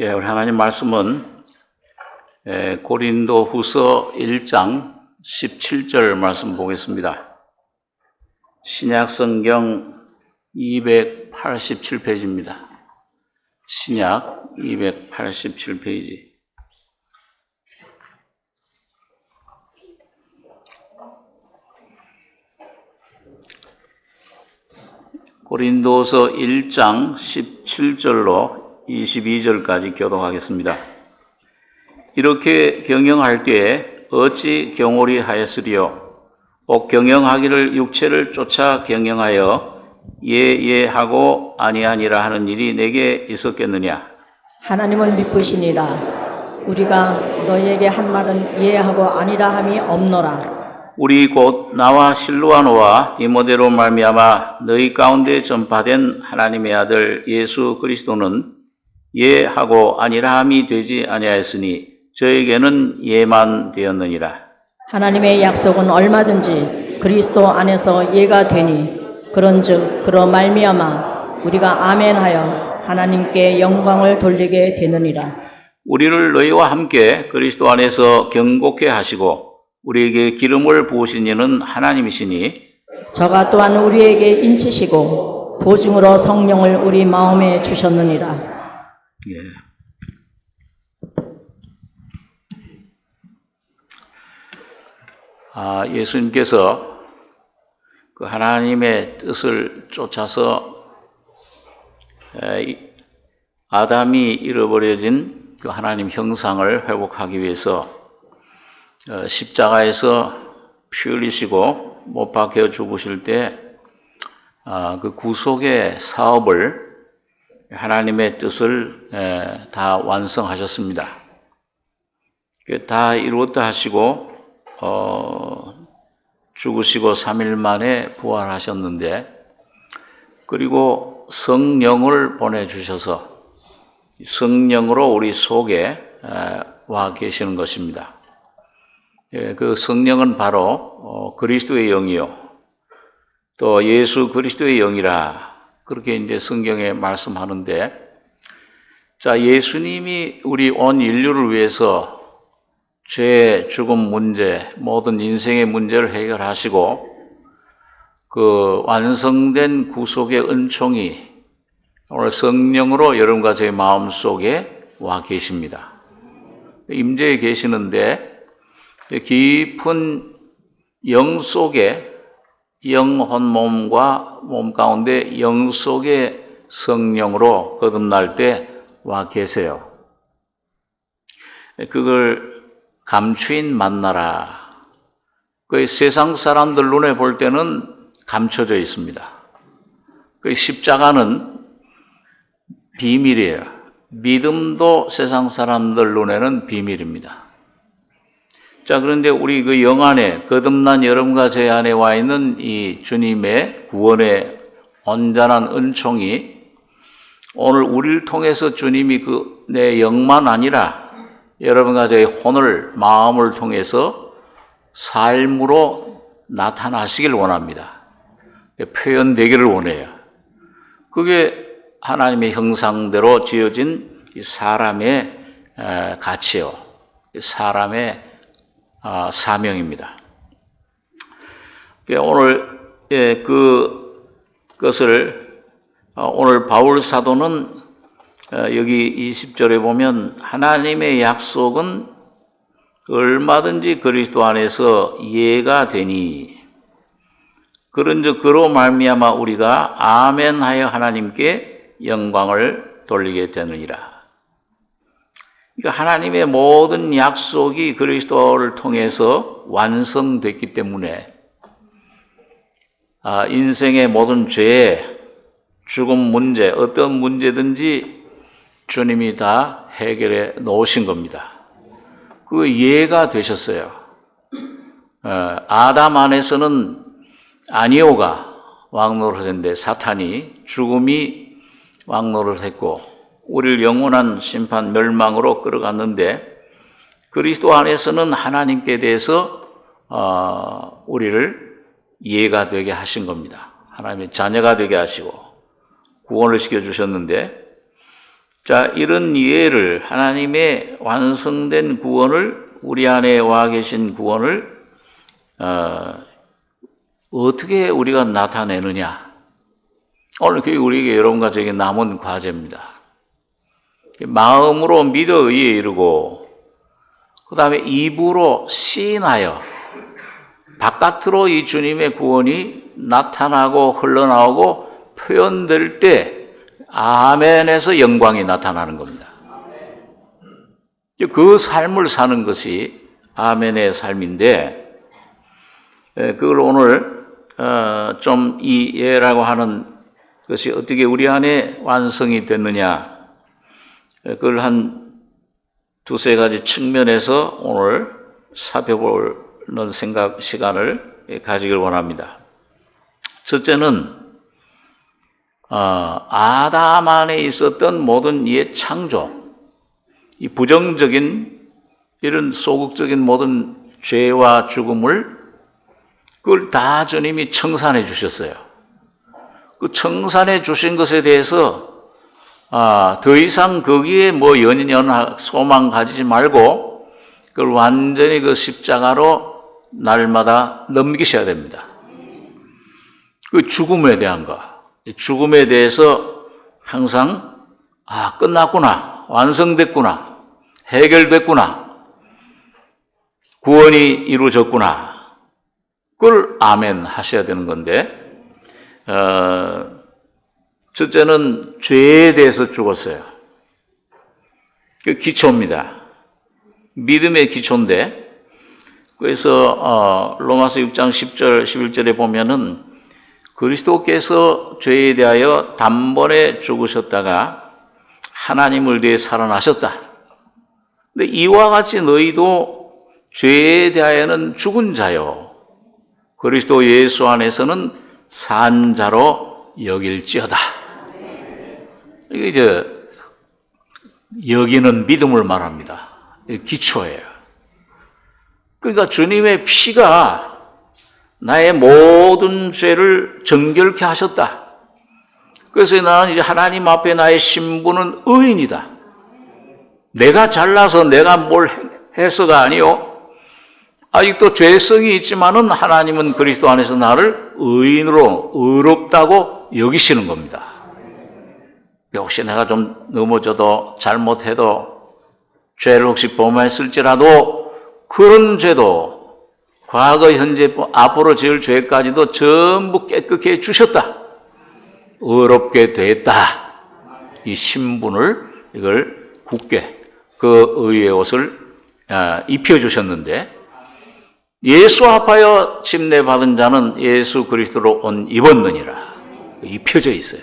우리 하나님 말씀은 고린도 후서 1장 17절 말씀 보겠습니다. 신약 성경 287페이지입니다. 신약 287페이지. 고린도서 1장 17절로 22절까지 교독하겠습니다. 이렇게 경영할 때에 어찌 경홀히 하였으리요? 꼭 경영하기를 육체를 쫓아 경영하여 예하고 아니하니라 하는 일이 내게 있었겠느냐? 하나님은 미쁘시니라. 우리가 너희에게 한 말은 예하고 아니라 함이 없노라. 우리 곧 나와 실루아노와 디모데로 말미암아 너희 가운데 전파된 하나님의 아들 예수 그리스도는 예하고 아니라함이 되지 아니하였으니 저에게는 예만 되었느니라. 하나님의 약속은 얼마든지 그리스도 안에서 예가 되니 그런즉 그로 말미암아 우리가 아멘하여 하나님께 영광을 돌리게 되느니라. 우리를 너희와 함께 그리스도 안에서 경고케 하시고 우리에게 기름을 부으신 이는 하나님이시니 저가 또한 우리에게 인치시고 보증으로 성령을 우리 마음에 주셨느니라. 예수님께서 그 하나님의 뜻을 쫓아서 아담이 잃어버려진 그 하나님 형상을 회복하기 위해서 십자가에서 피 흘리시고 못 박혀 죽으실 때 그 구속의 사업을 하나님의 뜻을 다 완성하셨습니다. 다 이루었다 하시고 죽으시고 3일 만에 부활하셨는데 그리고 성령을 보내주셔서 성령으로 우리 속에 와 계시는 것입니다. 그 성령은 바로 그리스도의 영이요 또 예수 그리스도의 영이라 그렇게 이제 성경에 말씀하는데, 자, 예수님이 우리 온 인류를 위해서 죄, 죽음 문제, 모든 인생의 문제를 해결하시고 그 완성된 구속의 은총이 오늘 성령으로 여러분과 제 마음속에 와 계십니다. 임재해 계시는데 깊은 영 속에 영혼 몸과 몸 가운데 영 속에 성령으로 거듭날 때 와 계세요. 그걸 감추인 만나라. 그 세상 사람들 눈에 볼 때는 감춰져 있습니다. 그 십자가는 비밀이에요. 믿음도 세상 사람들 눈에는 비밀입니다. 자, 그런데 우리 그 영 안에 거듭난 여러분과 제 안에 와 있는 이 주님의 구원의 온전한 은총이 오늘 우리를 통해서 주님이 그 내 영만 아니라 여러분과 저의 혼을, 마음을 통해서 삶으로 나타나시길 원합니다. 표현되기를 원해요. 그게 하나님의 형상대로 지어진 사람의 가치요, 사람의 사명입니다. 오늘 그것을 오늘 바울 사도는 여기 20절에 보면 하나님의 약속은 얼마든지 그리스도 안에서 예가 되니 그런즉 그로 말미암아 우리가 아멘하여 하나님께 영광을 돌리게 되느니라. 그러니까 하나님의 모든 약속이 그리스도를 통해서 완성됐기 때문에 인생의 모든 죄, 죽음 문제, 어떤 문제든지 주님이 다 해결해 놓으신 겁니다. 그 예가 되셨어요. 아담 안에서는 아니오가 왕노릇했는데 사탄이 죽음이 왕노릇했고 우리를 영원한 심판 멸망으로 끌어갔는데 그리스도 안에서는 하나님께 대해서 우리를 이해가 되게 하신 겁니다. 하나님의 자녀가 되게 하시고 구원을 시켜주셨는데 자, 이런 이해를 하나님의 완성된 구원을 우리 안에 와 계신 구원을 어떻게 우리가 나타내느냐? 오늘 그게 우리에게 여러분과 저에게 남은 과제입니다. 마음으로 믿어 의에 이르고 그 다음에 입으로 시인하여 바깥으로 이 주님의 구원이 나타나고 흘러나오고 표현될 때 아멘에서 영광이 나타나는 겁니다. 그 삶을 사는 것이 아멘의 삶인데 그걸 오늘 좀 이 예라고 하는 것이 어떻게 우리 안에 완성이 됐느냐 그걸 한 두세 가지 측면에서 오늘 살펴보는 시간을 가지길 원합니다. 첫째는 아담 안에 있었던 모든 옛 창조, 이 부정적인 이런 소극적인 모든 죄와 죽음을 그걸 다 주님이 청산해 주셨어요. 그 청산해 주신 것에 대해서 더 이상 거기에 뭐 연연 소망 가지지 말고 그걸 완전히 그 십자가로 날마다 넘기셔야 됩니다. 그 죽음에 대한 거, 죽음에 대해서 항상 끝났구나, 완성됐구나, 해결됐구나, 구원이 이루어졌구나. 그걸 아멘 하셔야 되는 건데 첫째는 죄에 대해서 죽었어요. 그 기초입니다. 믿음의 기초인데 그래서 로마서 6장 10절 11절에 보면은 그리스도께서 죄에 대하여 단번에 죽으셨다가 하나님을 위해 살아나셨다. 근데 이와 같이 너희도 죄에 대하여는 죽은 자요 그리스도 예수 안에서는 산 자로 여길지어다. 이게 이제 여기는 믿음을 말합니다. 기초예요. 그러니까 주님의 피가 나의 모든 죄를 정결케 하셨다. 그래서 나는 이제 하나님 앞에 나의 신분은 의인이다. 내가 잘나서 내가 뭘 해서가 아니요. 아직도 죄성이 있지만은 하나님은 그리스도 안에서 나를 의인으로 의롭다고 여기시는 겁니다. 혹시 내가 좀 넘어져도 잘못해도 죄를 혹시 범했을지라도 그런 죄도 과거, 현재, 앞으로 지을 죄까지도 전부 깨끗게 해주셨다. 의롭게 됐다. 이 신분을 이걸 굳게 그 의의 옷을 입혀주셨는데 예수 합하여 침례받은 자는 예수 그리스도로 옷 입었느니라. 입혀져 있어요.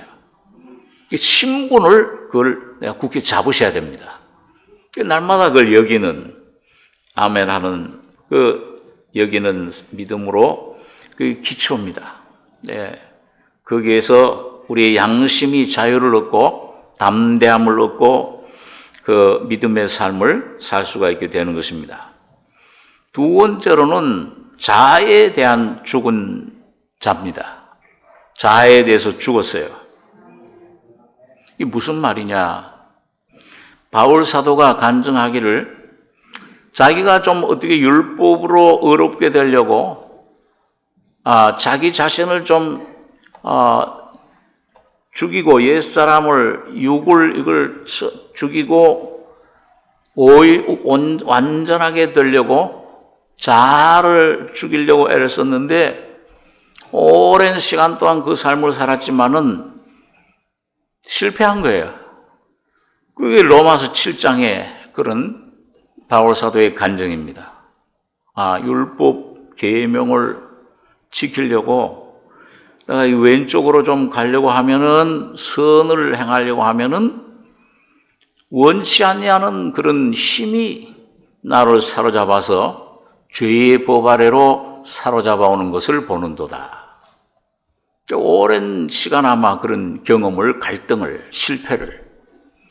신분을 그걸 내가 굳게 잡으셔야 됩니다. 날마다 그걸 여기는 아멘 하는 여기는 믿음으로 그 기초입니다. 네. 거기에서 우리의 양심이 자유를 얻고 담대함을 얻고 그 믿음의 삶을 살 수가 있게 되는 것입니다. 두 번째로는 자아에 대한 죽은 자입니다. 자아에 대해서 죽었어요. 이게 무슨 말이냐? 바울 사도가 간증하기를 자기가 좀 어떻게 율법으로 의롭게 되려고 자기 자신을 좀 죽이고 옛사람을 육을 이걸 죽이고 완전하게 되려고 자아를 죽이려고 애를 썼는데 오랜 시간 동안 그 삶을 살았지만은 실패한 거예요. 그게 로마서 7장의 그런 바울 사도의 간증입니다. 율법 계명을 지키려고 내가 이 왼쪽으로 좀 가려고 하면은 선을 행하려고 하면은 원치 않냐는 그런 힘이 나를 사로잡아서 죄의 법 아래로 사로잡아오는 것을 보는도다. 오랜 시간 아마 그런 경험을, 갈등을, 실패를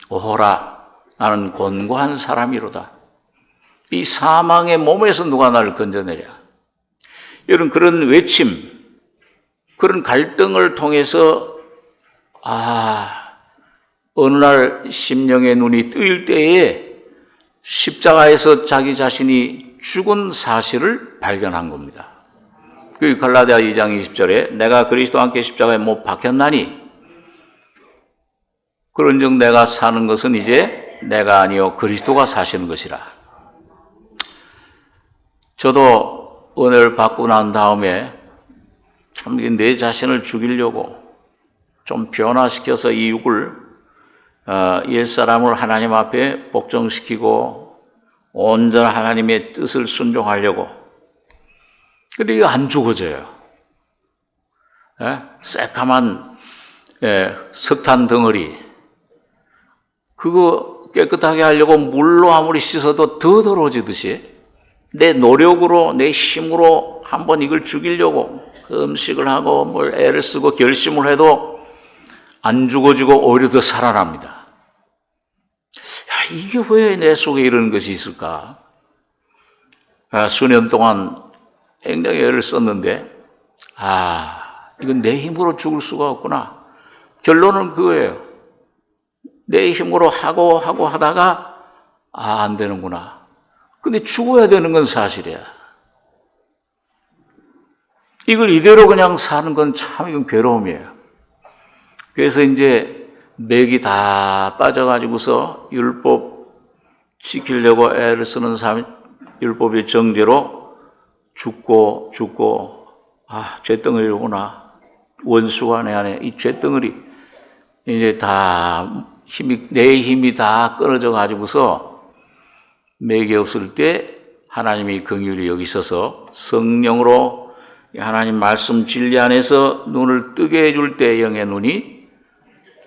오호라 나는 곤고한 사람이로다. 이 사망의 몸에서 누가 나를 건져내랴. 이런 그런 외침, 그런 갈등을 통해서 어느 날 심령의 눈이 뜨일 때에 십자가에서 자기 자신이 죽은 사실을 발견한 겁니다. 그 갈라디아 2장 20절에 내가 그리스도와 함께 십자가에 못 박혔나니 그런즉 내가 사는 것은 이제 내가 아니요 그리스도가 사시는 것이라. 저도 은혜를 받고 난 다음에 참 내 자신을 죽이려고 좀 변화시켜서 이 육을 옛사람을 하나님 앞에 복종시키고 온전한 하나님의 뜻을 순종하려고. 근데 이거 안 죽어져요. 새까만 석탄 덩어리 그거 깨끗하게 하려고 물로 아무리 씻어도 더 더러워지듯이 내 노력으로 내 힘으로 한번 이걸 죽이려고 음식을 하고 뭘 애를 쓰고 결심을 해도 안 죽어지고 오히려 더 살아납니다. 야, 이게 왜 내 속에 이런 것이 있을까? 수년 동안 굉장히 애를 썼는데 이건 내 힘으로 죽을 수가 없구나. 결론은 그거예요. 내 힘으로 하고 하다가 안 되는구나. 근데 죽어야 되는 건 사실이야. 이걸 이대로 그냥 사는 건 참 이건 괴로움이에요. 그래서 이제 맥이 다 빠져가지고서 율법 지키려고 애를 쓰는 사람이 율법의 정죄로 죽고 쇳덩어리로구나. 원수가 내 안에 이 쇳덩어리 이제 다 내 힘이 다 끊어져 가지고서 맥이 없을 때 하나님이 긍휼히 여기셔서 성령으로 하나님 말씀 진리 안에서 눈을 뜨게 해줄 때 영의 눈이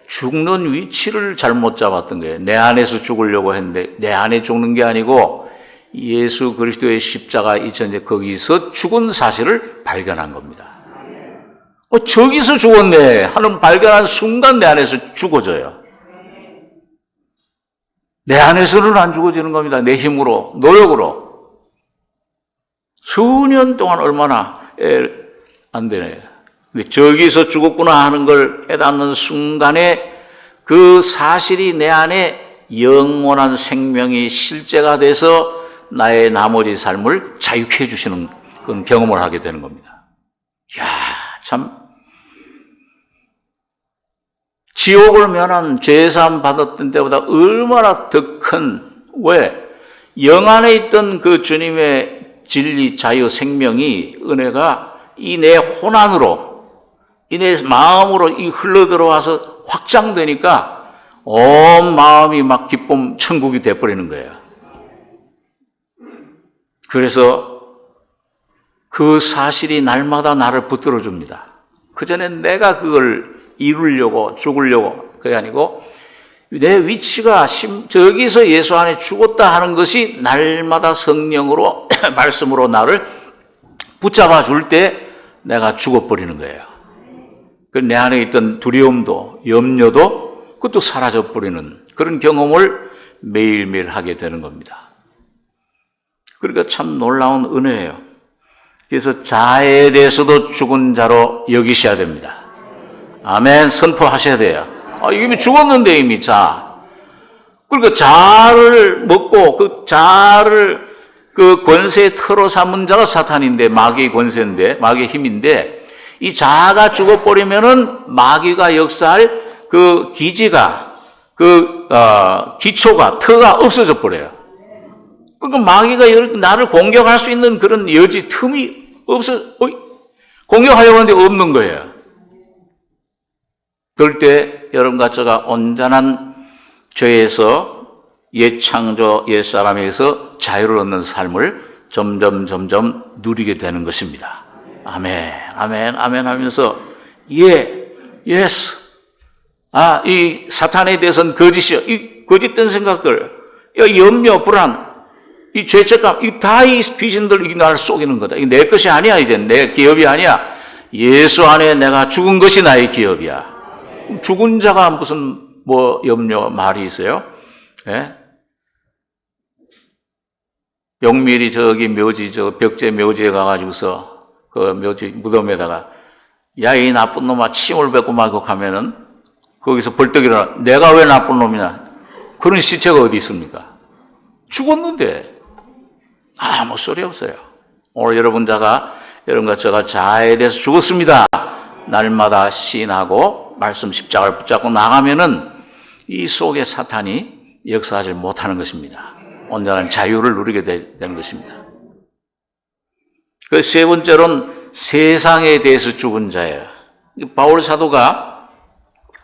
죽는 위치를 잘못 잡았던 거예요. 내 안에서 죽으려고 했는데 내 안에 죽는 게 아니고 예수 그리스도의 십자가 이천제 거기서 죽은 사실을 발견한 겁니다. 저기서 죽었네 하는 발견한 순간 내 안에서 죽어져요. 내 안에서는 안 죽어지는 겁니다. 내 힘으로, 노력으로. 수년 동안 얼마나 안 되네. 근데 저기서 죽었구나 하는 걸 깨닫는 순간에 그 사실이 내 안에 영원한 생명이 실제가 돼서 나의 나머지 삶을 자유케 해주시는 그런 경험을 하게 되는 겁니다. 이야, 참. 지옥을 면한 죄사함 받았던 때보다 얼마나 더 큰, 왜? 영 안에 있던 그 주님의 진리, 자유, 생명이, 은혜가 이 내 혼안으로, 이 내 마음으로 이 흘러들어와서 확장되니까 온 마음이 막 기쁨, 천국이 돼버리는 거예요. 그래서 그 사실이 날마다 나를 붙들어 줍니다. 그전엔 내가 그걸 이루려고 죽으려고 그게 아니고 내 위치가 저기서 예수 안에 죽었다 하는 것이 날마다 성령으로 말씀으로 나를 붙잡아 줄 때 내가 죽어버리는 거예요. 내 안에 있던 두려움도 염려도 그것도 사라져버리는 그런 경험을 매일매일 하게 되는 겁니다. 그러니까 참 놀라운 은혜예요. 그래서 자에 대해서도 죽은 자로 여기셔야 됩니다. 아멘. 선포하셔야 돼요. 이미 죽었는데 이미 자. 그러니까 자를 먹고 그 자를 그 권세의 터로 삼은 자가 사탄인데 마귀의 권세인데 마귀의 힘인데 이 자가 죽어버리면은 마귀가 역사할 그 기지가 기초가 터가 없어져 버려요. 그러니까 마귀가 나를 공격할 수 있는 그런 여지 틈이 공격하려고 하는데 없는 거예요. 그럴 때 여러분과 저가 온전한 죄에서 옛 창조, 옛 사람에서 자유를 얻는 삶을 점점 누리게 되는 것입니다. 아멘, 아멘, 아멘 하면서 예스. 이 사탄에 대해서는 거짓이요. 이 거짓된 생각들, 염려, 불안, 이 죄책감, 이 귀신들 나를 속이는 거다. 이게 내 것이 아니야. 이제 내 기업이 아니야. 예수 안에 내가 죽은 것이 나의 기업이야. 죽은 자가 무슨 염려 말이 있어요? 예? 영밀이 저기 묘지 벽제 묘지에 가가지고서 그 묘지 무덤에다가 야 이 나쁜 놈아 침을 뱉고 말고 가면은 거기서 벌떡 일어나 내가 왜 나쁜 놈이냐. 그런 시체가 어디 있습니까? 죽었는데 아무 소리 없어요. 오늘 여러분과 저가 자아에 대해서 죽었습니다. 날마다 시인하고 말씀 십자가를 붙잡고 나가면은 이 속에 사탄이 역사하지 못하는 것입니다. 온전한 자유를 누리게 되는 것입니다. 그 세 번째로는 세상에 대해서 죽은 자예요. 바울 사도가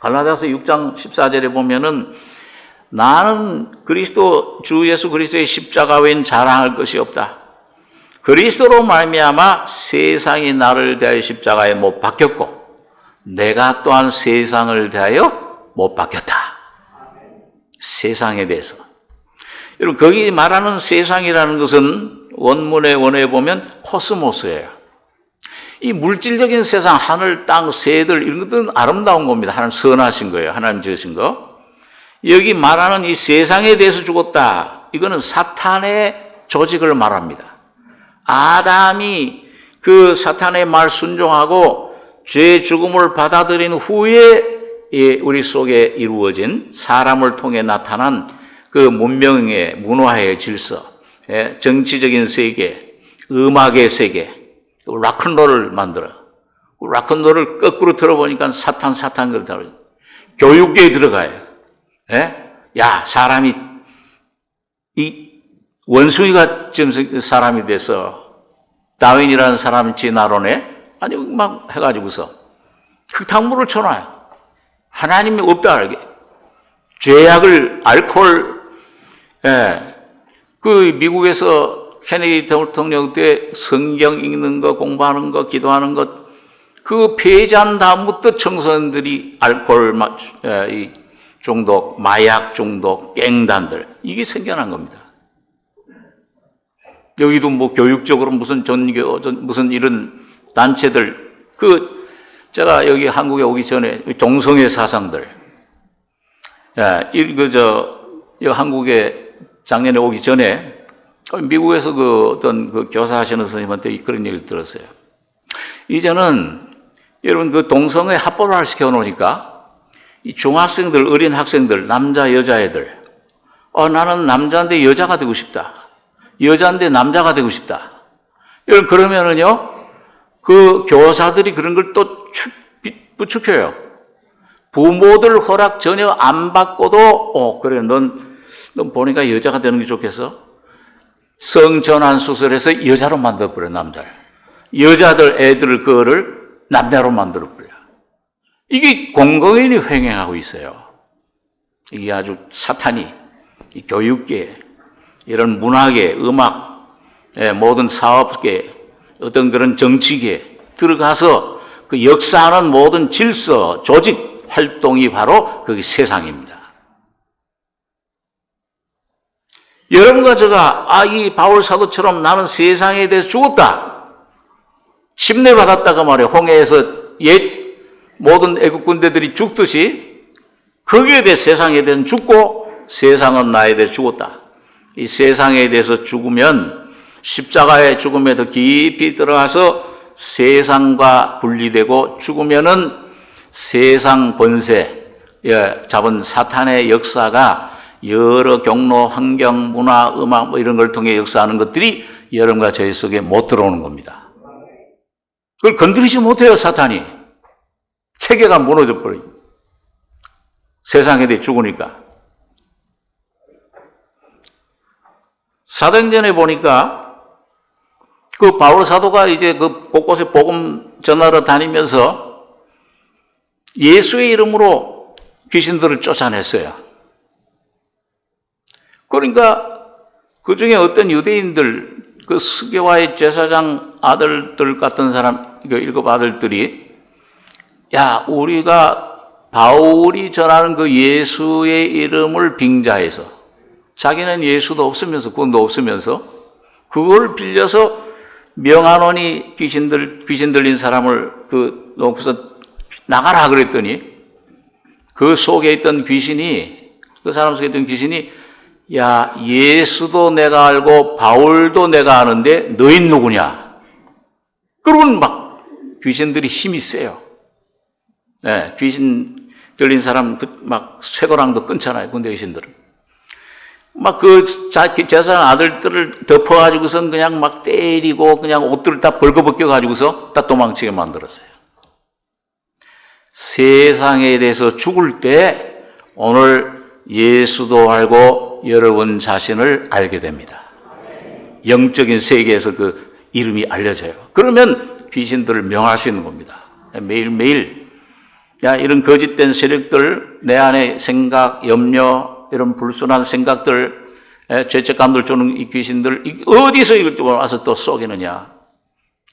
갈라디아서 6장 14절에 보면은 나는 그리스도 주 예수 그리스도의 십자가 외엔 자랑할 것이 없다. 그리스도로 말미암아 세상이 나를 대하여 십자가에 못 박혔고 내가 또한 세상을 대하여 못 박혔다. 세상에 대해서. 여러분 거기 말하는 세상이라는 것은 원문의 원어에 보면 코스모스예요. 이 물질적인 세상, 하늘, 땅, 새들 이런 것들은 아름다운 겁니다. 하나님 선하신 거예요. 하나님 지으신 거. 여기 말하는 이 세상에 대해서 죽었다. 이거는 사탄의 조직을 말합니다. 아담이 그 사탄의 말 순종하고 죄의 죽음을 받아들인 후에 우리 속에 이루어진 사람을 통해 나타난 그 문명의 문화의 질서, 정치적인 세계, 음악의 세계, 락큰롤을 만들어. 락큰롤을 거꾸로 들어보니까 사탄 그러더라고요. 교육계에 들어가요. 야, 사람이 이 원숭이가 지금 사람이 돼서 다윈이라는 사람이 진화론에 아니 막 해가지고서 흙탕물을 쳐놔요. 하나님이 없다 알게. 죄악을 알코올, 그 미국에서 케네디 대통령 때 성경 읽는 거, 공부하는 거, 기도하는 것, 그 폐지한 다음부터 청소년들이 알코올 중독, 마약 중독, 갱단들 이게 생겨난 겁니다. 여기도 뭐 교육적으로 무슨 전교, 무슨 이런 단체들, 제가 여기 한국에 오기 전에 동성애 사상들, 여기 한국에 작년에 오기 전에 미국에서 어떤 교사 하시는 선생님한테 그런 얘기를 들었어요. 이제는 여러분 동성애 합법화를 시켜놓으니까 이 중학생들, 어린 학생들, 남자, 여자애들, 나는 남자인데 여자가 되고 싶다. 여자인데 남자가 되고 싶다. 여러분, 그러면은요, 그 교사들이 그런 걸 또 부추겨요. 부모들 허락 전혀 안 받고도, 그래, 넌 보니까 여자가 되는 게 좋겠어? 성전환 수술해서 여자로 만들어버려, 남자를. 여자들, 애들, 그거를 남자로 만들어버려. 이게 공공연히 횡행하고 있어요. 이게 아주 사탄이 이 교육계, 이런 문화계, 음악, 모든 사업계, 어떤 그런 정치계 들어가서 그 역사하는 모든 질서, 조직, 활동이 바로 그게 세상입니다. 여러분과 제가 이 바울 사도처럼 나는 세상에 대해서 죽었다. 침례받았다가 말이에요. 홍해에서 옛 모든 애국 군대들이 죽듯이 거기에 대해 세상에 대해서 죽고 세상은 나에 대해 죽었다. 이 세상에 대해서 죽으면 십자가의 죽음에 더 깊이 들어가서 세상과 분리되고 죽으면은 세상 권세 잡은 사탄의 역사가 여러 경로, 환경, 문화, 음악 이런 걸 통해 역사하는 것들이 여러분과 저희 속에 못 들어오는 겁니다. 그걸 건드리지 못해요, 사탄이. 체계가 무너져 버려요. 세상에 대해 죽으니까. 사도행전에 보니까 그 바울 사도가 이제 곳곳에 복음 전하러 다니면서 예수의 이름으로 귀신들을 쫓아냈어요. 그러니까 그 중에 어떤 유대인들, 그 스게와의 제사장 아들들 같은 사람, 일곱 아들들이 우리가 바울이 전하는 그 예수의 이름을 빙자해서 자기는 예수도 없으면서 구원도 없으면서 그걸 빌려서 명하노니 귀신 들린 사람을 놓고서 나가라 그랬더니 그 속에 있던 귀신이, 그 사람 속에 있던 귀신이 예수도 내가 알고 바울도 내가 아는데 너희 누구냐? 그러면 막 귀신들이 힘이 세요. 귀신 들린 사람 막 쇠고랑도 끊잖아요. 군대 귀신들은. 막 그 제사장 아들들을 덮어가지고선 그냥 막 때리고 그냥 옷들을 다 벌거벗겨가지고서 다 도망치게 만들었어요. 세상에 대해서 죽을 때 오늘 예수도 알고 여러분 자신을 알게 됩니다. 영적인 세계에서 그 이름이 알려져요. 그러면 귀신들을 명할 수 있는 겁니다. 매일매일 이런 거짓된 세력들, 내 안에 생각, 염려, 이런 불순한 생각들, 죄책감들 주는 이 귀신들 어디서 이걸 또 와서 또 쏘기느냐.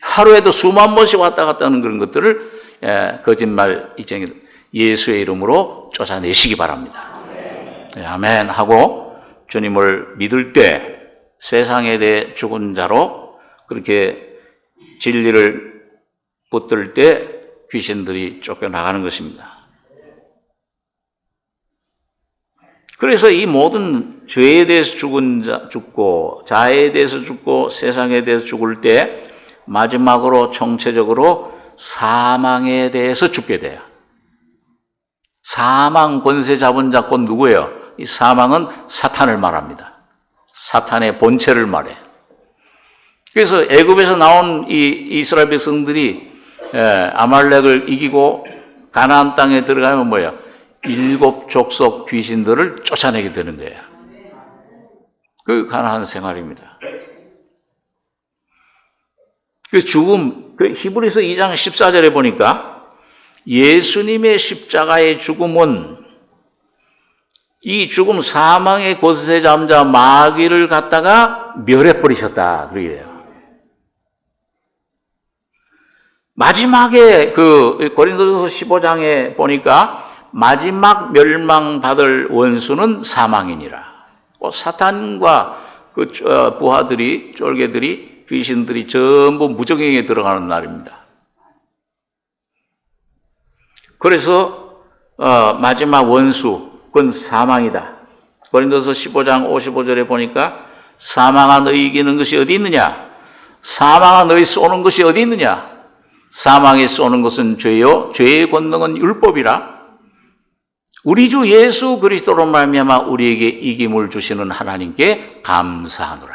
하루에도 수만 번씩 왔다 갔다 하는 그런 것들을 거짓말 이쟁이 예수의 이름으로 쫓아내시기 바랍니다. 아멘 하고 주님을 믿을 때 세상에 대해 죽은 자로 그렇게 진리를 붙들 때 귀신들이 쫓겨나가는 것입니다. 그래서 이 모든 죄에 대해서 죽고 자아에 대해서 죽고 세상에 대해서 죽을 때 마지막으로 총체적으로 사망에 대해서 죽게 돼요. 사망 권세 잡은 자 곧 누구예요? 이 사망은 사탄을 말합니다. 사탄의 본체를 말해. 그래서 애굽에서 나온 이 이스라엘 백성들이 아말렉을 이기고 가나안 땅에 들어가면 뭐예요? 7 족속 귀신들을 쫓아내게 되는 거예요. 그 가나안 생활입니다. 그 죽음, 그 히브리서 2장 14절에 보니까 예수님의 십자가의 죽음은 이 죽음 사망의 권세 잡은 자 마귀를 갖다가 멸해버리셨다. 그래요. 마지막에 그 고린도전서 15장에 보니까 마지막 멸망받을 원수는 사망이니라. 사탄과 그 부하들이, 쫄개들이, 귀신들이 전부 무적행에 들어가는 날입니다. 그래서 마지막 원수, 그건 사망이다. 고린도서 15장 55절에 보니까 사망아 너희 이기는 것이 어디 있느냐? 사망아 너희 쏘는 것이 어디 있느냐? 사망에 쏘는 것은 죄요, 죄의 권능은 율법이라. 우리 주 예수 그리스도로 말미암아 우리에게 이김을 주시는 하나님께 감사하노라.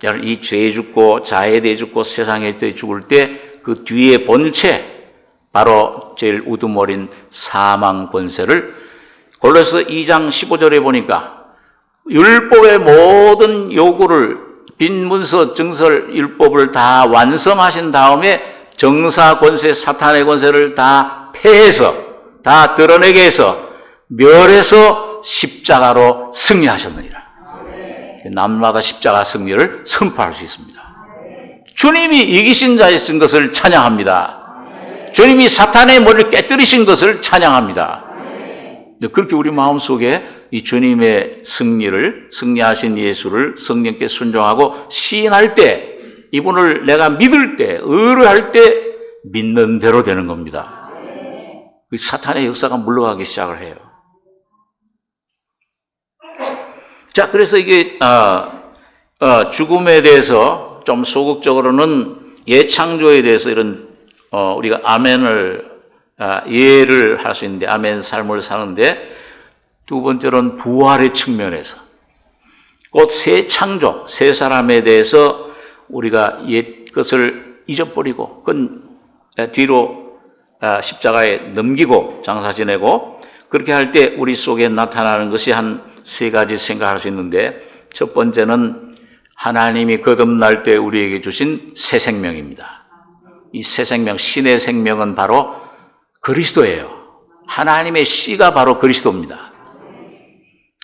여러분, 이 죄에 죽고 자아에 대해 죽고 세상에 대해 죽을 때 그 뒤에 본체, 바로 제일 우두머린 사망 권세를 골로새 2장 15절에 보니까 율법의 모든 요구를 빈 문서 증설 율법을 다 완성하신 다음에 정사 권세 사탄의 권세를 다 폐해서 다 드러내게 해서 멸해서 십자가로 승리하셨느니라. 남마다 십자가 승리를 선포할 수 있습니다. 주님이 이기신 자이신 것을 찬양합니다. 주님이 사탄의 머리를 깨뜨리신 것을 찬양합니다. 그렇게 우리 마음속에 이 주님의 승리하신 예수를 성령께 순종하고 시인할 때, 이분을 내가 믿을 때, 의뢰할 때 믿는 대로 되는 겁니다. 사탄의 역사가 물러가기 시작을 해요. 자, 그래서 이게 죽음에 대해서 좀 소극적으로는 예창조에 대해서 이런 우리가 아멘을 이해를 할 수 있는데, 아멘 삶을 사는데, 두 번째로는 부활의 측면에서 곧 새 창조, 새 사람에 대해서 우리가 옛 것을 잊어버리고 그건 뒤로 십자가에 넘기고 장사 지내고, 그렇게 할 때 우리 속에 나타나는 것이 한 3가지 생각할 수 있는데, 첫 번째는 하나님이 거듭날 때 우리에게 주신 새 생명입니다. 이 새 생명, 신의 생명은 바로 그리스도예요. 하나님의 씨가 바로 그리스도입니다.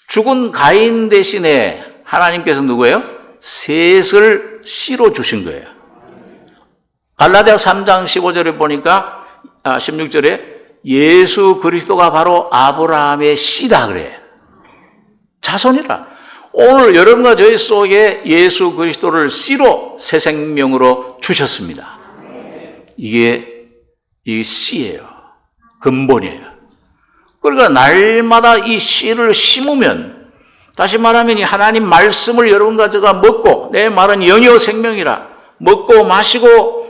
죽은 가인 대신에 하나님께서 누구예요? 셋을 씨로 주신 거예요. 갈라디아 3장 15절에 보니까 16절에 예수 그리스도가 바로 아브라함의 씨다 그래요. 자손이라. 오늘 여러분과 저희 속에 예수 그리스도를 씨로 새 생명으로 주셨습니다. 이게 이 씨예요. 근본이에요. 그러니까 날마다 이 씨를 심으면, 다시 말하면 이 하나님 말씀을 여러분과 제가 먹고, 내 말은 영이요 생명이라 먹고 마시고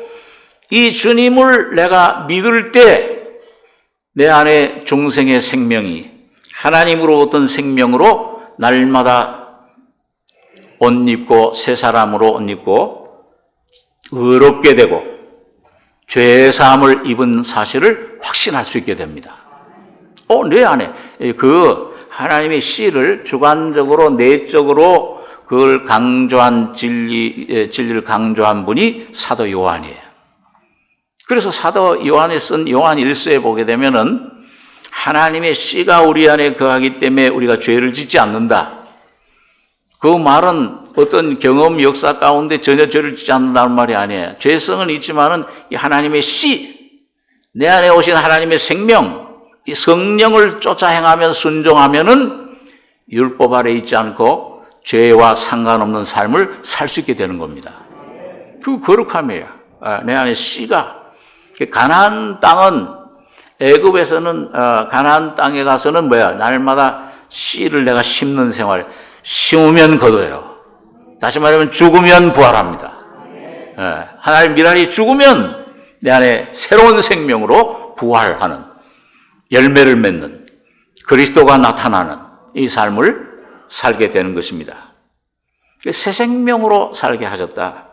이 주님을 내가 믿을 때 내 안에 중생의 생명이 하나님으로부터 생명으로 날마다 옷 입고 새 사람으로 옷 입고 의롭게 되고 죄 사함을 입은 사실을 확신할 수 있게 됩니다. 내 안에 그 하나님의 씨를 주관적으로 내적으로 그걸 강조한 진리를 강조한 분이 사도 요한이에요. 그래서 사도 요한이 쓴 요한 1서에 보게 되면은 하나님의 씨가 우리 안에 거하기 때문에 우리가 죄를 짓지 않는다. 그 말은 어떤 경험 역사 가운데 전혀 죄를 짓지 않는다는 말이 아니에요. 죄성은 있지만은 이 하나님의 씨, 내 안에 오신 하나님의 생명, 이 성령을 쫓아 행하면 순종하면은 율법 아래 있지 않고 죄와 상관없는 삶을 살 수 있게 되는 겁니다. 그 거룩함이에요. 내 안에 씨가. 가나안 땅은 애굽에서는 가나안 땅에 가서는 뭐야? 날마다 씨를 내가 심는 생활. 심으면 거둬요. 다시 말하면 죽으면 부활합니다. 하나님 미랄이 죽으면 내 안에 새로운 생명으로 부활하는 열매를 맺는 그리스도가 나타나는 이 삶을 살게 되는 것입니다. 새 생명으로 살게 하셨다.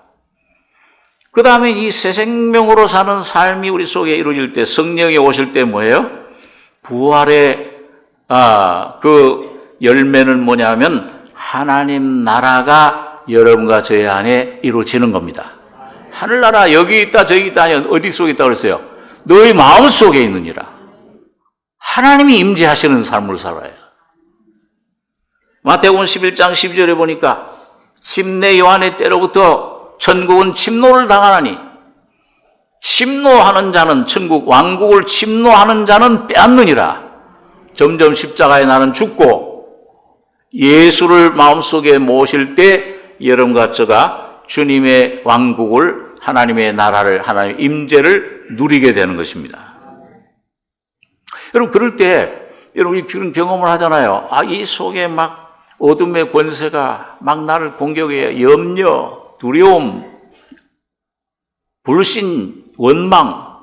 그 다음에 이 새 생명으로 사는 삶이 우리 속에 이루어질 때 성령이 오실 때 뭐예요? 부활의 그 열매는 뭐냐면 하나님 나라가 여러분과 저희 안에 이루어지는 겁니다. 하늘나라 여기 있다 저기 있다 아니 어디 속에 있다 그랬어요? 너희 마음 속에 있느니라. 하나님이 임재하시는 삶을 살아요. 마태복음 11장 12절에 보니까 침례 요한의 때로부터 천국은 침노를 당하나니 침노하는 자는 천국 왕국을 침노하는 자는 빼앗느니라. 점점 십자가에 나는 죽고 예수를 마음속에 모실 때 여러분과 저가 주님의 왕국을 하나님의 나라를 하나님의 임재를 누리게 되는 것입니다. 여러분 그럴 때 여러분이 그런 경험을 하잖아요. 이 속에 막 어둠의 권세가 막 나를 공격해 염려 두려움, 불신, 원망,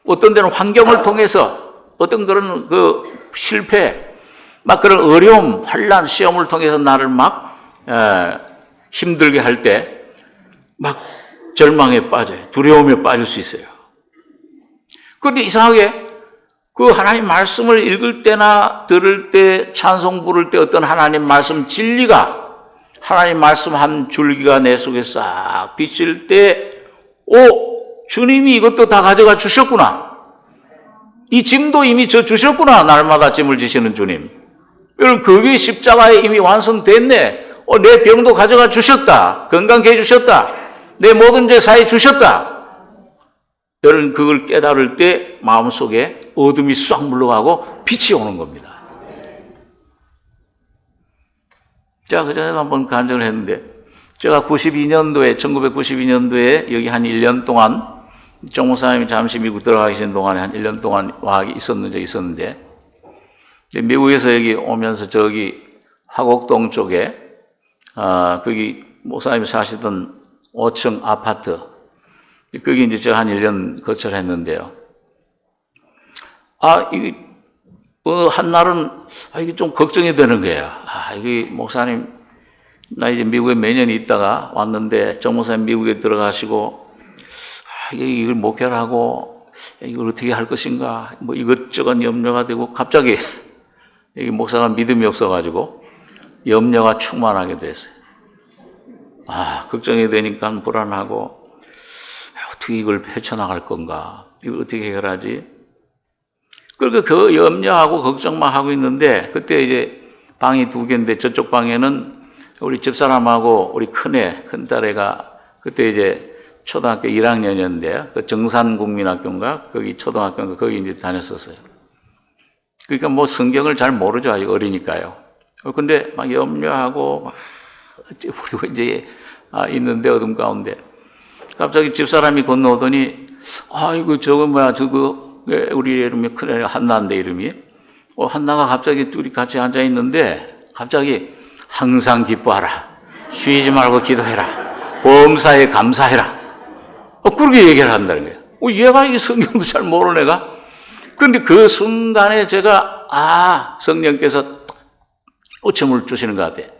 어떤 데는 환경을 통해서 어떤 그런 그 실패, 막 그런 어려움, 환난, 시험을 통해서 나를 막 힘들게 할 때 막 절망에 빠져요. 두려움에 빠질 수 있어요. 그런데 이상하게 그 하나님 말씀을 읽을 때나 들을 때 찬송 부를 때 어떤 하나님 말씀 진리가 하나님 말씀 한 줄기가 내 속에 싹 비칠 때, 주님이 이것도 다 가져가 주셨구나. 이 짐도 이미 저 주셨구나. 날마다 짐을 지시는 주님. 여러분, 그게 십자가에 이미 완성됐네. 내 병도 가져가 주셨다. 건강케 해주셨다. 내 모든 죄 사해 주셨다. 여러분, 그걸 깨달을 때 마음속에 어둠이 싹 물러가고 빛이 오는 겁니다. 제가 그전에도 한번 간증을 했는데, 제가 1992년도에 여기 한 1년 동안, 정 목사님이 잠시 미국 들어가 계신 동안에 한 1년 동안 와 있었는데, 미국에서 여기 오면서 저기 화곡동 쪽에, 거기 목사님이 사시던 5층 아파트, 거기 이제 제가 한 1년 거처를 했는데요. 이게, 한 날은, 이게 좀 걱정이 되는 거예요. 이게 목사님, 나 이제 미국에 몇 년 있다가 왔는데, 정 목사님 미국에 들어가시고, 이걸 목회를 하고, 이걸 어떻게 할 것인가, 뭐 이것저것 염려가 되고, 갑자기, 여기 목사가 믿음이 없어가지고, 염려가 충만하게 됐어요. 걱정이 되니까 불안하고, 어떻게 이걸 헤쳐나갈 건가, 이걸 어떻게 해결하지? 그러니까 그 염려하고 걱정만 하고 있는데, 그때 이제 방이 2개인데, 저쪽 방에는 우리 집사람하고 우리 큰딸애가 그때 이제 초등학교 1학년이었는데요. 그 정산국민학교인가? 거기 초등학교인가? 거기 이제 다녔었어요. 그러니까 뭐 성경을 잘 모르죠. 아직 어리니까요. 근데 막 염려하고, 막, 우리 이제 있는데, 어둠 가운데. 갑자기 집사람이 건너오더니, 이거 저거 뭐야, 우리 이름이 큰애 한나인데 이름이. 한나가 갑자기 둘이 같이 앉아 있는데, 갑자기 항상 기뻐하라. 쉬지 말고 기도해라. 범사에 감사해라. 그렇게 얘기를 한다는 거예요. 얘가 이 성경도 잘 모르는 애가 그런데 그 순간에 제가 성령께서 오침을 주시는 것 같아요.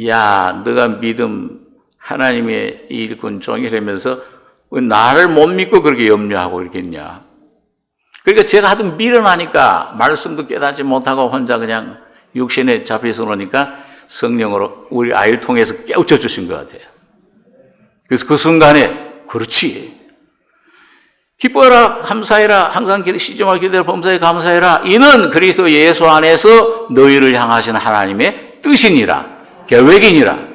야, 너가 믿음 하나님의 일꾼 종이라면서 왜 나를 못 믿고 그렇게 염려하고 이렇게 있냐. 그러니까 제가 하여튼 미련하니까 말씀도 깨닫지 못하고 혼자 그냥 육신에 잡혀서 그러니까 성령으로 우리 아이를 통해서 깨우쳐 주신 것 같아요. 그래서 그 순간에 그렇지. 기뻐하라 감사해라 항상 쉬지 말고 기도하라 범사에 감사해라 이는 그리스도 예수 안에서 너희를 향하신 하나님의 뜻이니라 계획이니라.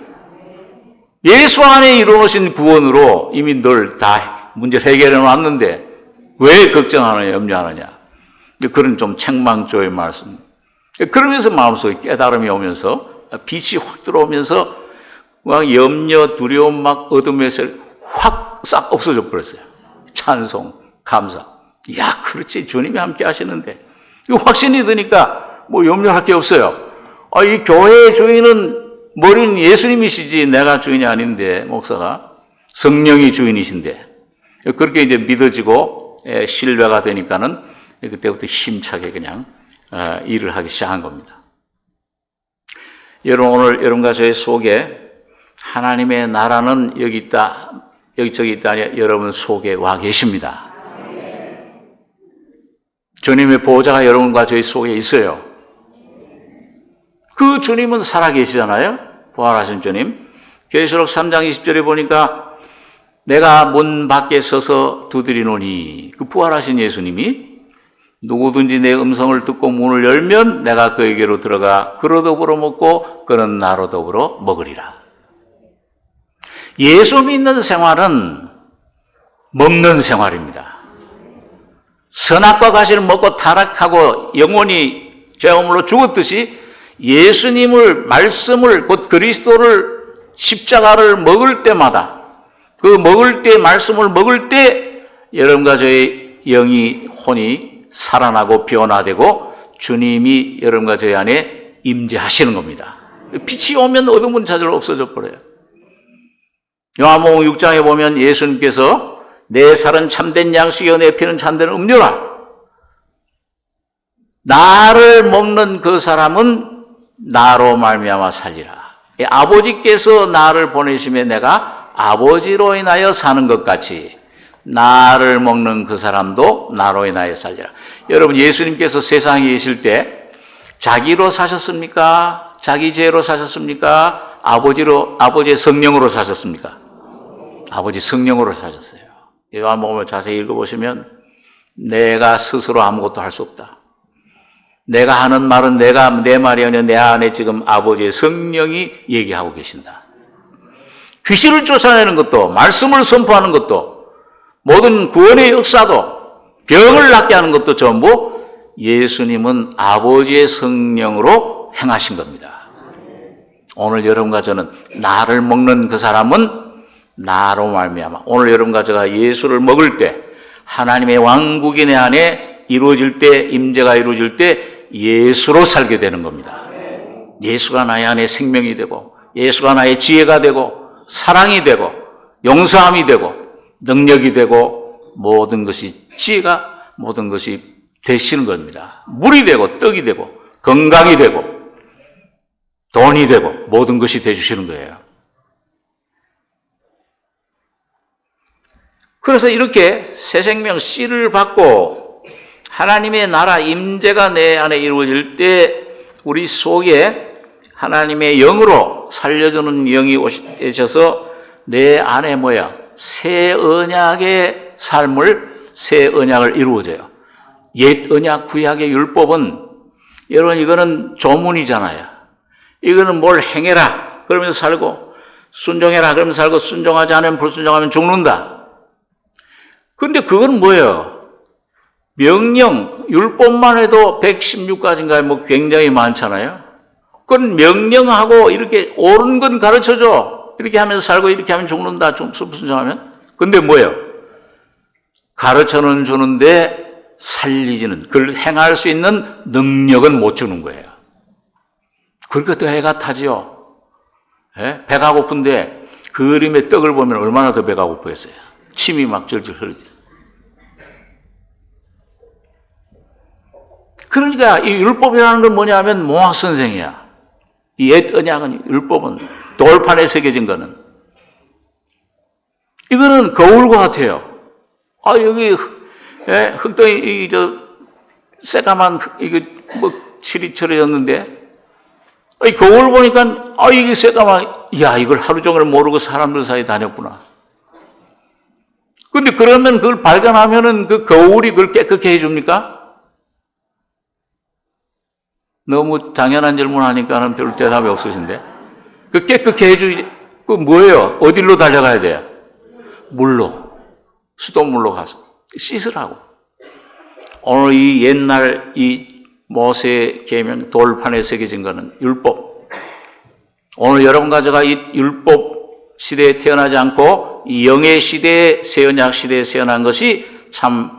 예수 안에 이루어진 구원으로 이미 널 다 문제를 해결해 놨는데 왜 걱정하느냐 염려하느냐. 그런 좀 책망조의 말씀. 그러면서 마음속에 깨달음이 오면서 빛이 확 들어오면서 막 염려 두려움 막 어둠에서 확 싹 없어져 버렸어요. 찬송 감사. 야, 그렇지. 주님이 함께 하시는데. 이 확신이 드니까 뭐 염려할 게 없어요. 이 교회의 주인은 머리는 예수님이시지 내가 주인이 아닌데, 목사가. 성령이 주인이신데. 그렇게 이제 믿어지고 신뢰가 되니까는 그때부터 힘차게 그냥 일을 하기 시작한 겁니다. 여러분, 오늘 여러분과 저의 속에 하나님의 나라는 여기 있다, 여기저기 있다, 여러분 속에 와 계십니다. 주님의 보호자가 여러분과 저희 속에 있어요. 그 주님은 살아계시잖아요. 부활하신 주님. 계시록 3장 20절에 보니까 내가 문 밖에 서서 두드리노니, 그 부활하신 예수님이 누구든지 내 음성을 듣고 문을 열면 내가 그에게로 들어가 그로 더불어 먹고 그는 나로 더불어 먹으리라. 예수 믿는 생활은 먹는 생활입니다. 선악과 과실을 먹고 타락하고 영혼이 죄악으로 죽었듯이 예수님을, 말씀을, 곧 그리스도를, 십자가를 먹을 때마다, 그 먹을 때, 말씀을 먹을 때 여러분과 저의 영이, 혼이 살아나고 변화되고 주님이 여러분과 저희 안에 임재하시는 겁니다. 빛이 오면 어둠은 저절로 없어져 버려요. 요한복음 6장에 보면 예수님께서 내 살은 참된 양식이요 내 피는 참된 음료라. 나를 먹는 그 사람은 나로 말미암아 살리라. 아버지께서 나를 보내심에 내가 아버지로 인하여 사는 것 같이 나를 먹는 그 사람도 나로 인하여 살리라. 여러분, 예수님께서 세상에 계실 때 자기로 사셨습니까? 자기 죄로 사셨습니까? 아버지의 성령으로 사셨습니까? 아버지 성령으로 사셨어요. 요한복음을 자세히 읽어보시면 내가 스스로 아무것도 할 수 없다. 내가 하는 말은 내 말이 아니라 내 안에 지금 아버지의 성령이 얘기하고 계신다. 귀신을 쫓아내는 것도, 말씀을 선포하는 것도, 모든 구원의 역사도, 병을 낫게 하는 것도 전부 예수님은 아버지의 성령으로 행하신 겁니다. 오늘 여러분과 저는 나를 먹는 그 사람은 나로 말미암아. 오늘 여러분과 제가 예수를 먹을 때 하나님의 왕국이 내 안에 이루어질 때, 임재가 이루어질 때 예수로 살게 되는 겁니다. 예수가 나의 안에 생명이 되고, 예수가 나의 지혜가 되고, 사랑이 되고, 용서함이 되고, 능력이 되고, 모든 것이 지혜가 모든 것이 되시는 겁니다. 물이 되고 떡이 되고 건강이 되고 돈이 되고 모든 것이 되주시는 거예요. 그래서 이렇게 새 생명 씨를 받고 하나님의 나라 임재가 내 안에 이루어질 때 우리 속에 하나님의 영으로 살려주는 영이 오셔서 내 안에 뭐야? 새 언약의 삶을, 새 언약을 이루어져요. 옛 언약 구약의 율법은 여러분 이거는 조문이잖아요. 이거는 뭘 행해라 그러면서 살고, 순종해라 그러면 살고, 순종하지 않으면, 불순종하면 죽는다. 그런데 그건 뭐예요? 명령, 율법만 해도 116가지인가 뭐 굉장히 많잖아요. 그건 명령하고 이렇게 옳은 건 가르쳐줘. 이렇게 하면서 살고 이렇게 하면 죽는다. 불순종하면. 근데 뭐예요? 가르쳐는 주는데 살리지는, 그걸 행할 수 있는 능력은 못 주는 거예요. 그러니까 더 해가 타지요. 예? 배가 고픈데 그림의 떡을 보면 얼마나 더 배가 고프겠어요. 침이 막 절절 흐르죠. 그러니까 이 율법이라는 건 뭐냐 하면 몽학 선생이야. 이 옛 언약은 율법은 돌판에 새겨진 거는 이거는 거울과 같아요. 여기 흙덩이 새까만 이거 뭐 칠이 칠해졌는데 이 거울 보니까 이게 새까만 이걸 하루 종일 모르고 사람들 사이에 다녔구나. 근데 그러면 그걸 발견하면은 그 거울이 그걸 깨끗게 해줍니까? 너무 당연한 질문 하니까는 별 대답이 없으신데. 그 깨끗게 해주지, 그 뭐예요? 어디로 달려가야 돼요? 물로. 수돗물로 가서. 씻으라고. 오늘 이 옛날 이 모세 계명 돌판에 새겨진 거는 율법. 오늘 여러분과 제가 이 율법 시대에 태어나지 않고 이 영의 시대에 새 언약 시대에 태어난 것이 참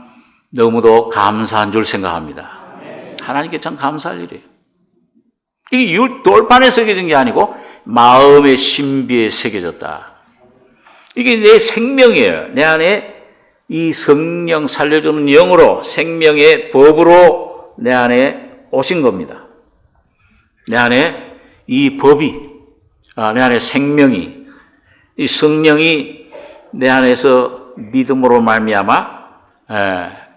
너무도 감사한 줄 생각합니다. 하나님께 참 감사할 일이에요. 이게 돌판에 새겨진 게 아니고 마음의 신비에 새겨졌다. 이게 내 생명이에요. 내 안에 이 성령 살려주는 영으로 생명의 법으로 내 안에 오신 겁니다. 내 안에 이 법이, 내 안에 생명이, 이 성령이 내 안에서 믿음으로 말미암아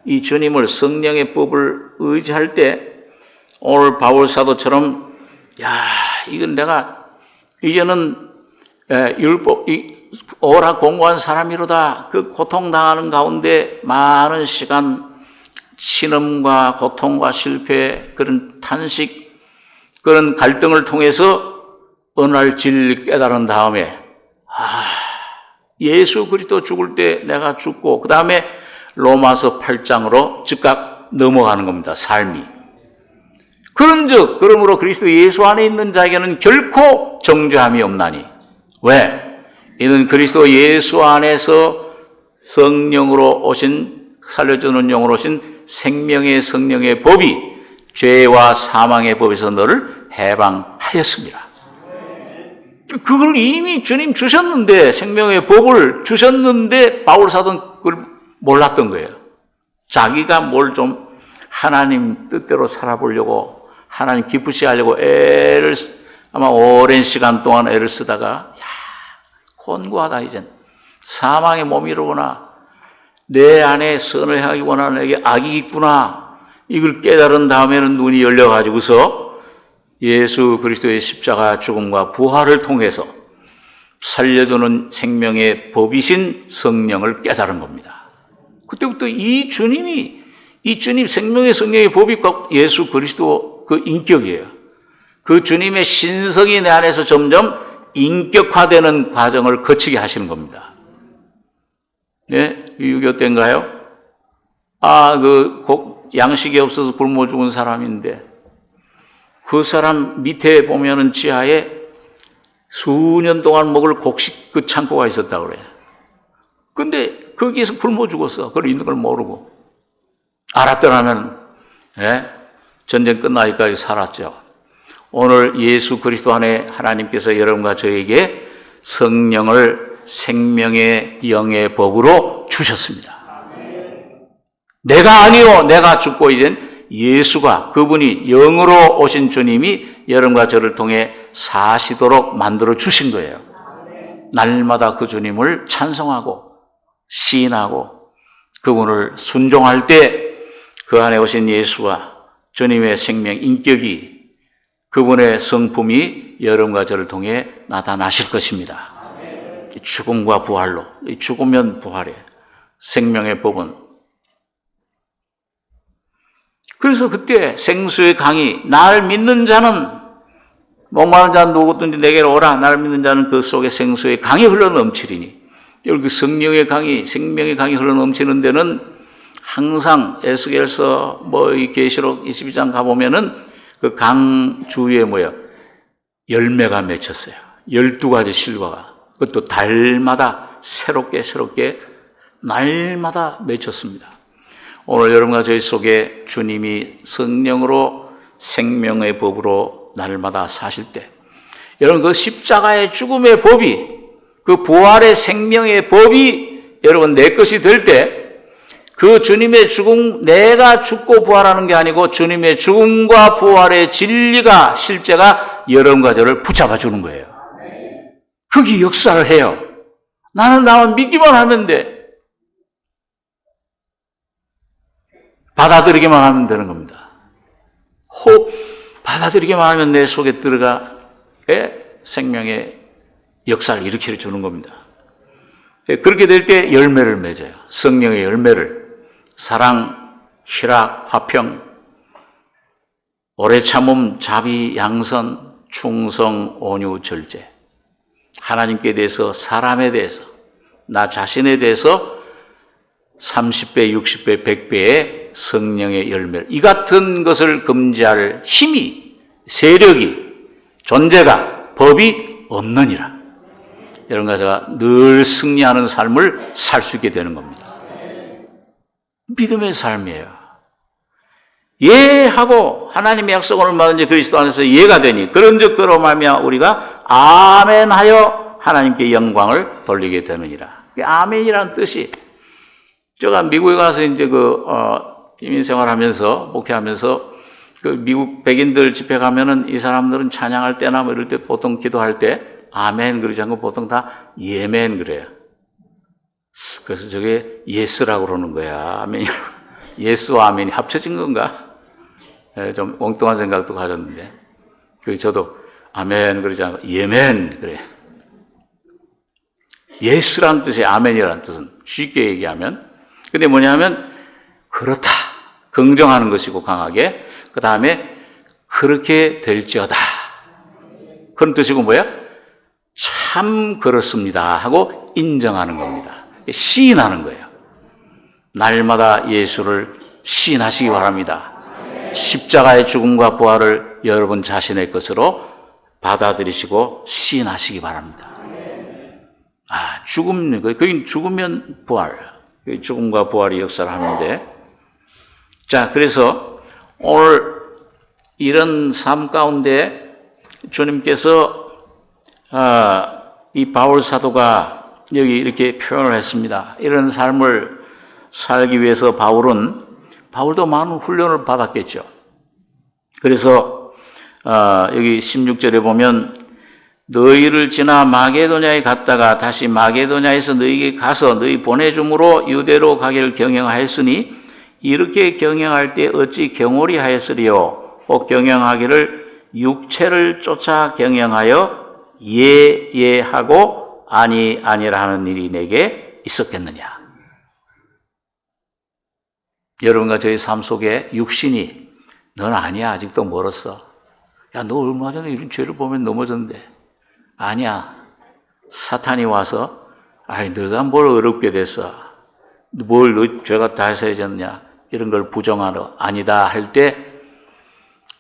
이 주님을 성령의 법을 의지할 때 오늘 바울 사도처럼 이건 내가 이제는 율법 오라 공고한 사람이로다. 그 고통당하는 가운데 많은 시간 신음과 고통과 실패 그런 탄식 그런 갈등을 통해서 어느 날 진리를 깨달은 다음에 예수 그리스도 죽을 때 내가 죽고 그 다음에 로마서 8장으로 즉각 넘어가는 겁니다. 삶이. 그런즉 그러므로 그리스도 예수 안에 있는 자에게는 결코 정죄함이 없나니. 왜? 이는 그리스도 예수 안에서 성령으로 오신 살려주는 영으로 오신 생명의 성령의 법이 죄와 사망의 법에서 너를 해방하였습니다. 그걸 이미 주님 주셨는데 생명의 법을 주셨는데 바울 사도는 그걸 몰랐던 거예요. 자기가 뭘 좀 하나님 뜻대로 살아보려고 하나님 기쁘시게 하려고 아마 오랜 시간 동안 애를 쓰다가 곤고하다 이젠 사망의 몸이로구나 내 안에 선을 하기 원하는 내게 악이 있구나 이걸 깨달은 다음에는 눈이 열려가지고서 예수 그리스도의 십자가 죽음과 부활을 통해서 살려주는 생명의 법이신 성령을 깨달은 겁니다. 그때부터 이 주님 생명의 성령의 법이 예수 그리스도 그 인격이에요. 그 주님의 신성이 내 안에서 점점 인격화되는 과정을 거치게 하시는 겁니다. 네? 6.25 때인가요? 양식이 없어서 굶어 죽은 사람인데, 그 사람 밑에 보면은 지하에 수년 동안 먹을 곡식 그 창고가 있었다고 그래요. 근데 거기에서 굶어 죽었어. 그걸 있는 걸 모르고. 알았더라면, 전쟁 끝나기까지 살았죠. 오늘 예수 그리스도 안에 하나님께서 여러분과 저에게 성령을 생명의 영의 법으로 주셨습니다. 내가 아니요, 내가 죽고 이젠 예수가 그분이 영으로 오신 주님이 여러분과 저를 통해 사시도록 만들어 주신 거예요. 날마다 그 주님을 찬송하고 시인하고 그분을 순종할 때 그 안에 오신 예수와 주님의 생명 인격이 그분의 성품이 여러분과 저를 통해 나타나실 것입니다. 죽음과 부활로. 죽으면 부활이에요. 생명의 법은. 그래서 그때 생수의 강이 날 믿는 자는 목마른 자는 누구든지 내게로 오라. 날 믿는 자는 그 속에 생수의 강이 흘러넘치리니. 여기 성령의 강이 생명의 강이 흘러넘치는 데는 항상 에스겔서 이 계시록 22장 가보면은 그 강 주위에 열매가 맺혔어요. 12가지 실과가. 그것도 달마다 새롭게 날마다 맺혔습니다. 오늘 여러분과 저희 속에 주님이 성령으로 생명의 법으로 날마다 사실 때 여러분 그 십자가의 죽음의 법이 그 부활의 생명의 법이 여러분 내 것이 될 때 그 주님의 죽음, 내가 죽고 부활하는 게 아니고 주님의 죽음과 부활의 진리가, 실제가 여러분과 저를 붙잡아 주는 거예요. 그게 역사를 해요. 나는 나만 믿기만 하면 돼. 받아들이기만 하면 되는 겁니다. 받아들이기만 하면 내 속에 들어가 생명의 역사를 일으켜 주는 겁니다. 그렇게 될 때 열매를 맺어요. 성령의 열매를. 사랑, 희락, 화평, 오래 참음, 자비, 양선, 충성, 온유, 절제. 하나님께 대해서, 사람에 대해서, 나 자신에 대해서 30배, 60배, 100배의 성령의 열매를, 이 같은 것을 금지할 힘이, 세력이, 존재가, 법이 없느니라. 여러분과 제가 늘 승리하는 삶을 살 수 있게 되는 겁니다. 믿음의 삶이에요. 예하고 하나님의 약속을 얼마든지 그리스도 안에서 예가 되니 그런즉 그로 말미암아 우리가 아멘하여 하나님께 영광을 돌리게 되느니라. 아멘이라는 뜻이, 제가 미국에 가서 이제 이민생활하면서 목회하면서 그 미국 백인들 집회 가면은 이 사람들은 찬양할 때나 뭐 이럴 때 보통 기도할 때 아멘 그러지 않고 보통 다 예멘 그래요. 그래서 저게 예스라고 그러는 거야. 아멘이. 예스와 아멘이 합쳐진 건가? 좀 엉뚱한 생각도 가졌는데. 저도 아멘 그러지 않고 예멘 그래. 예스란 뜻이 아멘이라는 뜻은 쉽게 얘기하면. 근데 뭐냐면 그렇다. 긍정하는 것이고 강하게. 그 다음에 그렇게 될지어다. 그런 뜻이고 뭐야? 참 그렇습니다 하고 인정하는 겁니다. 시인하는 거예요. 날마다 예수를 시인하시기 바랍니다. 십자가의 죽음과 부활을 여러분 자신의 것으로 받아들이시고 시인하시기 바랍니다. 거긴 죽으면 부활, 죽음과 부활의 역사를 하는데, 자, 그래서 오늘 이런 삶 가운데 주님께서 이 바울 사도가 여기 이렇게 표현을 했습니다. 이런 삶을 살기 위해서 바울도 많은 훈련을 받았겠죠. 그래서 여기 16절에 보면 너희를 지나 마게도냐에 갔다가 다시 마게도냐에서 너희에게 가서 너희 보내줌으로 유대로 가기를 경영하였으니 이렇게 경영할 때 어찌 경홀히 하였으리요. 꼭 경영하기를 육체를 쫓아 경영하여 예하고 아니라 하는 일이 내게 있었겠느냐. 여러분과 저희 삶 속에 육신이 넌 아니야, 아직도 멀었어. 야, 너 얼마 전에 이런 죄를 보면 넘어졌는데. 아니야. 사탄이 와서 너가 뭘 어렵게 됐어. 뭘 너 죄가 다 해서해졌냐. 이런 걸 부정하러 아니다 할 때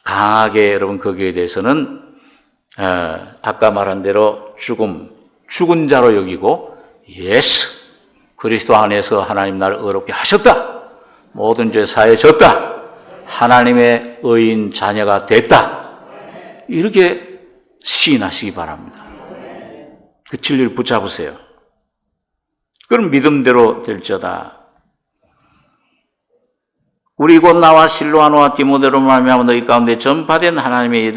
강하게 여러분 거기에 대해서는 아까 말한 대로 죽은 자로 여기고 예수 그리스도 안에서 하나님 나를 의롭게 하셨다. 모든 죄 사해졌다. 하나님의 의인 자녀가 됐다. 이렇게 시인하시기 바랍니다. 그 진리를 붙잡으세요. 그럼 믿음대로 될지어다. 우리 곧 나와 실로아노와 디모데로 말미암아 너희 가운데 전파된 하나님의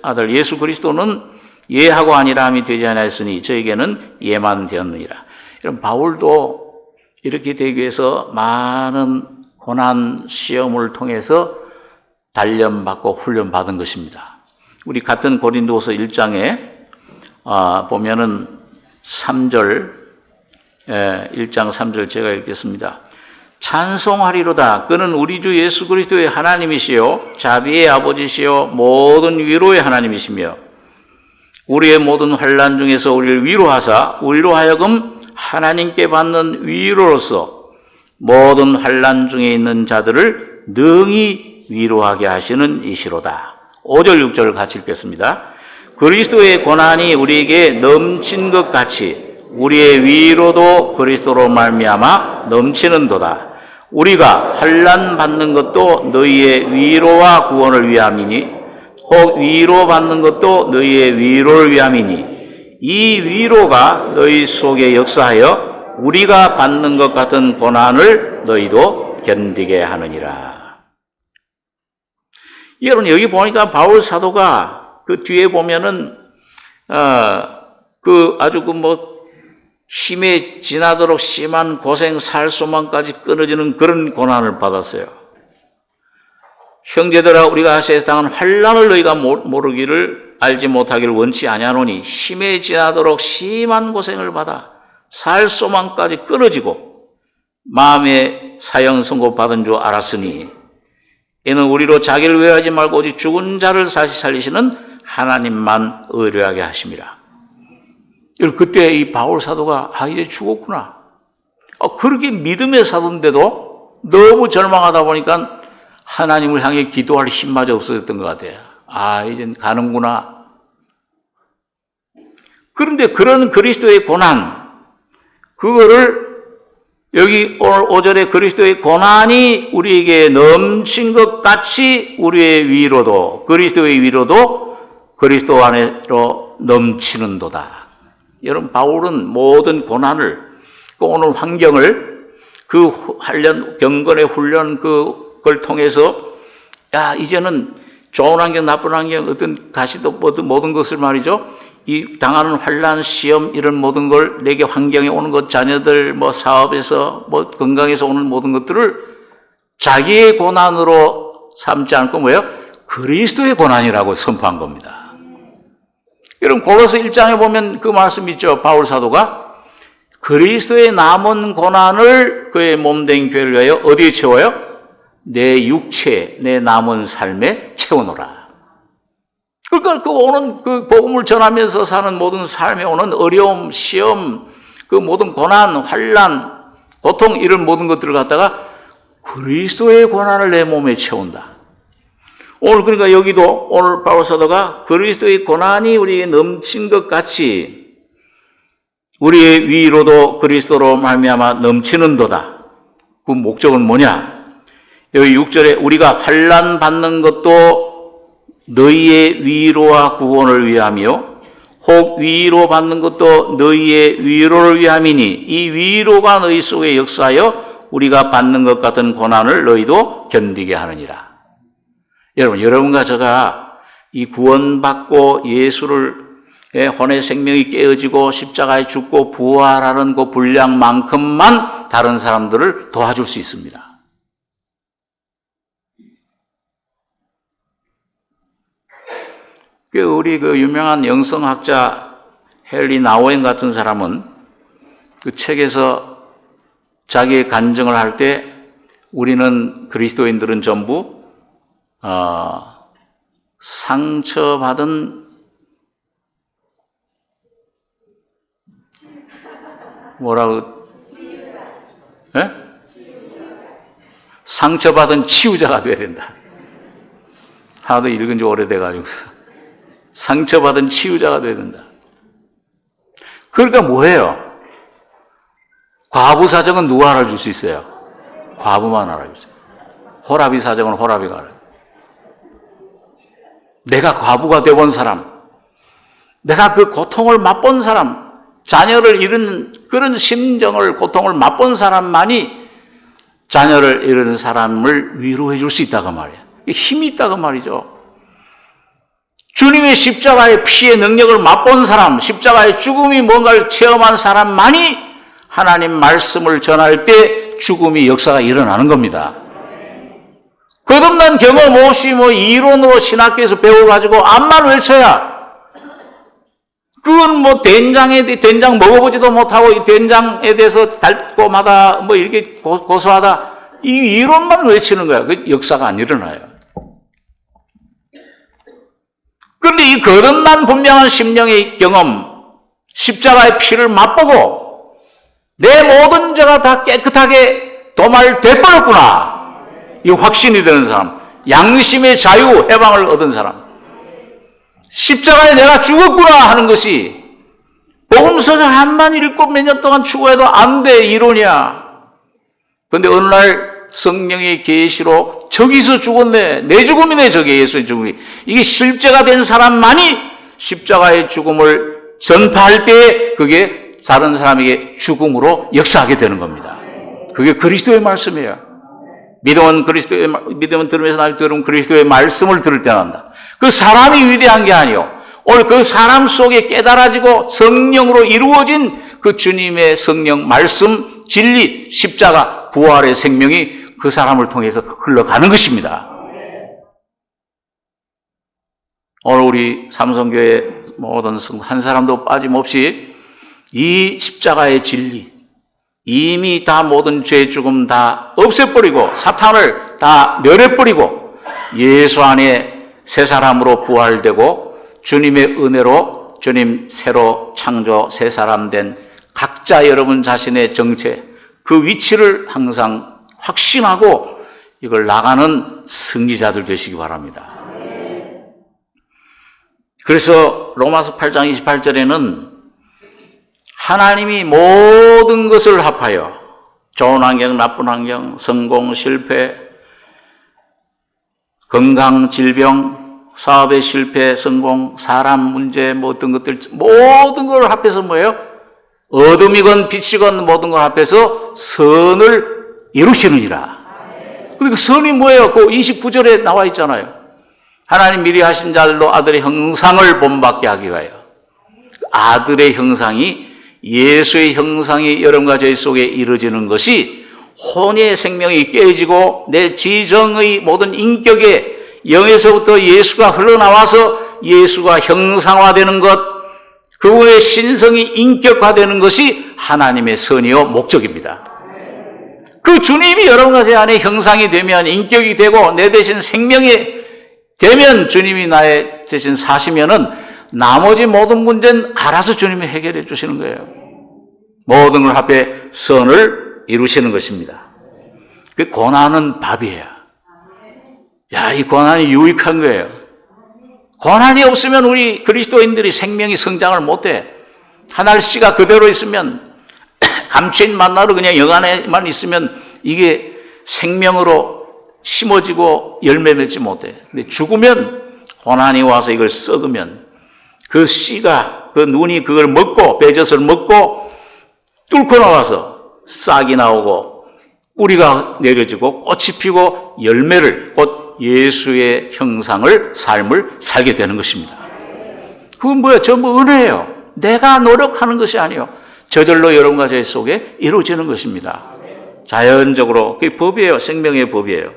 아들 예수 그리스도는 예하고 아니라함이 되지 않았으니 저에게는 예만 되었느니라. 이런 바울도 이렇게 되기 위해서 많은 고난 시험을 통해서 단련받고 훈련받은 것입니다. 우리 같은 고린도후서 1장에 보면은 3절 1장 3절 제가 읽겠습니다. 찬송하리로다. 그는 우리 주 예수 그리스도의 하나님이시요 자비의 아버지시요 모든 위로의 하나님이시며 우리의 모든 환난 중에서 우리를 위로하사 우리로 하여금 하나님께 받는 위로로서 모든 환난 중에 있는 자들을 능히 위로하게 하시는 이시로다. 5절 6절을 같이 읽겠습니다. 그리스도의 고난이 우리에게 넘친 것 같이 우리의 위로도 그리스도로 말미암아 넘치는도다. 우리가 환난 받는 것도 너희의 위로와 구원을 위함이니 혹 위로받는 것도 너희의 위로를 위함이니 이 위로가 너희 속에 역사하여 우리가 받는 것 같은 고난을 너희도 견디게 하느니라. 여러분, 여기 보니까 바울 사도가 그 뒤에 보면은 아주 힘에 지나도록 심한 고생, 살소망까지 끊어지는 그런 고난을 받았어요. 형제들아, 우리가 세상은 환난을 너희가 모르기를 알지 못하기를 원치 아니하노니 힘에 지나도록 심한 고생을 받아 살소망까지 끊어지고 마음에 사형 선고 받은 줄 알았으니 이는 우리로 자기를 의뢰하지 말고 오직 죽은 자를 다시 살리시는 하나님만 의뢰하게 하심이라. 그때 이 바울 사도가 이제 죽었구나. 그렇게 믿음의 사도인데도 너무 절망하다 보니까 하나님을 향해 기도할 힘마저 없어졌던 것 같아요. 이젠 가는구나. 그런데 그런 그리스도의 고난, 그거를 여기 오늘 5절에 그리스도의 고난이 우리에게 넘친 것 같이 우리의 위로도, 그리스도의 위로도 그리스도 안으로 넘치는도다. 여러분, 바울은 모든 고난을, 오는 환경을, 그 경건의 훈련 그걸 통해서 이제는 좋은 환경, 나쁜 환경, 어떤 가시도 모든 것을 말이죠. 이 당하는 환난, 시험 이런 모든 걸 내게 환경에 오는 것, 자녀들, 사업에서, 건강에서 오는 모든 것들을 자기의 고난으로 삼지 않고 그리스도의 고난이라고 선포한 겁니다. 여러분, 고로새 1장에 보면 그 말씀 있죠. 바울 사도가 그리스도의 남은 고난을 그의 몸된 교회를 위하여 어디에 채워요? 내 육체, 내 남은 삶에 채워놓으라. 그러니까 오는 복음을 전하면서 사는 모든 삶에 오는 어려움, 시험, 모든 고난, 환난, 고통 이런 모든 것들을 갖다가 그리스도의 고난을 내 몸에 채운다. 오늘 그러니까 여기도 오늘 바울 사도가 그리스도의 고난이 우리에게 넘친 것 같이 우리의 위로도 그리스도로 말미암아 넘치는도다. 그 목적은 뭐냐? 여기 6절에 우리가 환난 받는 것도 너희의 위로와 구원을 위하며 혹 위로 받는 것도 너희의 위로를 위함이니 이 위로가 너희 속에 역사하여 우리가 받는 것 같은 고난을 너희도 견디게 하느니라. 여러분과 제가 이 구원받고 예수를 혼의 생명이 깨어지고 십자가에 죽고 부활하는 그 분량만큼만 다른 사람들을 도와줄 수 있습니다. 우리 유명한 영성학자 헨리 나우엔 같은 사람은 그 책에서 자기의 간증을 할 때 우리는 그리스도인들은 전부 상처받은 상처받은 치유자가 돼야 된다. 하도 읽은 지 오래돼가지고 상처받은 치유자가 돼야 된다. 그러니까 뭐예요? 과부 사정은 누가 알아줄 수 있어요? 과부만 알아주세요. 호라비 사정은 호라비가 알아요. 내가 과부가 되어본 사람, 내가 그 고통을 맛본 사람, 자녀를 잃은 그런 심정을, 고통을 맛본 사람만이 자녀를 잃은 사람을 위로해 줄 수 있다고 말이에요. 힘이 있다고 말이죠. 주님의 십자가의 피의 능력을 맛본 사람, 십자가의 죽음이 뭔가를 체험한 사람만이 하나님 말씀을 전할 때 죽음이 역사가 일어나는 겁니다. 거듭난 경험 없이 이론으로 신학교에서 배워가지고 암만 외쳐야 그건 된장 먹어보지도 못하고 이 된장에 대해서 달고마다 이렇게 고소하다 이 이론만 외치는 거야. 그 역사가 안 일어나요. 그런데 이 거듭난 분명한 심령의 경험, 십자가의 피를 맛보고 내 모든 죄가 다 깨끗하게 도말돼버렸구나. 이 확신이 되는 사람, 양심의 자유, 해방을 얻은 사람, 십자가에 내가 죽었구나 하는 것이 복음서적 한만 읽고 몇 년 동안 추구해도 안 돼, 이론이야. 그런데 어느 날 성령의 계시로 저기서 죽었네, 내 죽음이네, 저게 예수의 죽음이. 이게 실제가 된 사람만이 십자가의 죽음을 전파할 때 그게 다른 사람에게 죽음으로 역사하게 되는 겁니다. 그게 그리스도의 말씀이에요. 믿음은 들으면서 날 들으면 그리스도의 말씀을 들을 때 난다. 그 사람이 위대한 게 아니요. 오늘 그 사람 속에 깨달아지고 성령으로 이루어진 그 주님의 성령, 말씀, 진리, 십자가, 부활의 생명이 그 사람을 통해서 흘러가는 것입니다. 오늘 우리 삼성교회 모든 한 사람도 빠짐없이 이 십자가의 진리, 이미 다 모든 죄 죽음 다 없애버리고 사탄을 다 멸해버리고 예수 안에 새 사람으로 부활되고 주님의 은혜로 주님 새로 창조 새 사람 된 각자 여러분 자신의 정체, 그 위치를 항상 확신하고 이걸 나가는 승리자들 되시기 바랍니다. 그래서 로마서 8장 28절에는 하나님이 모든 것을 합하여 좋은 환경, 나쁜 환경, 성공, 실패, 건강, 질병, 사업의 실패, 성공, 사람 문제, 모든 것들, 모든 걸 합해서 뭐예요? 어둠이건 빛이건 모든 걸 합해서 선을 이루시느니라. 그리고 선이 뭐예요? 그 29절에 나와 있잖아요. 하나님 미리 하신 자들로 아들의 형상을 본받게 하기 위하여. 아들의 형상이 예수의 형상이 여러분과 저희 속에 이루어지는 것이 혼의 생명이 깨지고 내 지정의 모든 인격에 영에서부터 예수가 흘러나와서 예수가 형상화되는 것, 그분의 신성이 인격화되는 것이 하나님의 선이요 목적입니다. 그 주님이 여러분과 제 안에 형상이 되면 인격이 되고 내 대신 생명이 되면 주님이 나의 대신 사시면은 나머지 모든 문제는 알아서 주님이 해결해 주시는 거예요. 모든 걸 합해 선을 이루시는 것입니다. 그 고난은 밥이에요. 야, 이 고난이 유익한 거예요. 고난이 없으면 우리 그리스도인들이 생명이 성장을 못해. 하늘씨가 그대로 있으면 감추인 만나로 그냥 영안에만 있으면 이게 생명으로 심어지고 열매 맺지 못해. 근데 죽으면 고난이 와서 이걸 썩으면 그 씨가, 그 눈이 그걸 먹고, 배젖을 먹고, 뚫고 나와서 싹이 나오고, 뿌리가 내려지고, 꽃이 피고, 열매를, 곧 예수의 형상을, 삶을 살게 되는 것입니다. 그건 뭐예요? 전부 은혜예요. 내가 노력하는 것이 아니에요. 저절로 여러분과 제 속에 이루어지는 것입니다. 자연적으로, 그게 법이에요. 생명의 법이에요.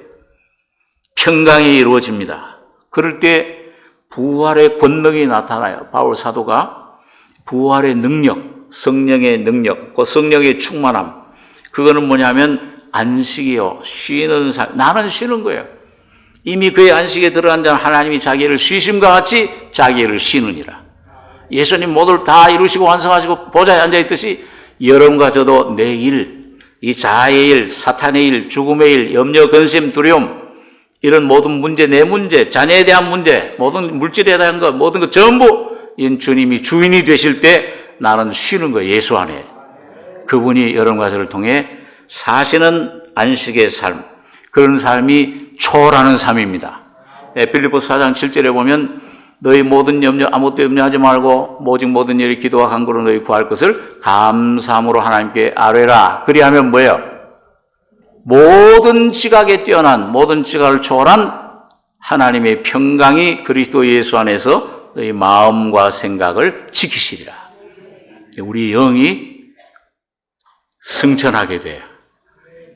평강이 이루어집니다. 그럴 때 부활의 권능이 나타나요. 바울 사도가 부활의 능력, 성령의 능력, 그 성령의 충만함, 그거는 뭐냐면 안식이요, 쉬는 삶. 나는 쉬는 거예요. 이미 그의 안식에 들어간 자는 하나님이 자기를 쉬심과 같이 자기를 쉬느니라. 예수님 모두를 다 이루시고 완성하시고 보좌에 앉아있듯이 여러분과 저도 내 일, 이 자아의 일, 사탄의 일, 죽음의 일, 염려, 근심, 두려움, 이런 모든 문제, 내 문제, 자녀에 대한 문제, 모든 물질에 대한 것, 모든 것 전부 이 주님이 주인이 되실 때 나는 쉬는 거예요. 예수 안에. 그분이 여러분과 저를 통해 사시는 안식의 삶, 그런 삶이 초월하는 삶입니다. 빌립보서 4장 7절에 보면 너희 모든 염려, 아무것도 염려하지 말고 오직 모든 일에 기도와 간구로 너희 구할 것을 감사함으로 하나님께 아뢰라. 그리하면 뭐예요? 모든 지각에 뛰어난, 모든 지각을 초월한 하나님의 평강이 그리스도 예수 안에서 너희 마음과 생각을 지키시리라. 우리 영이 승천하게 돼요.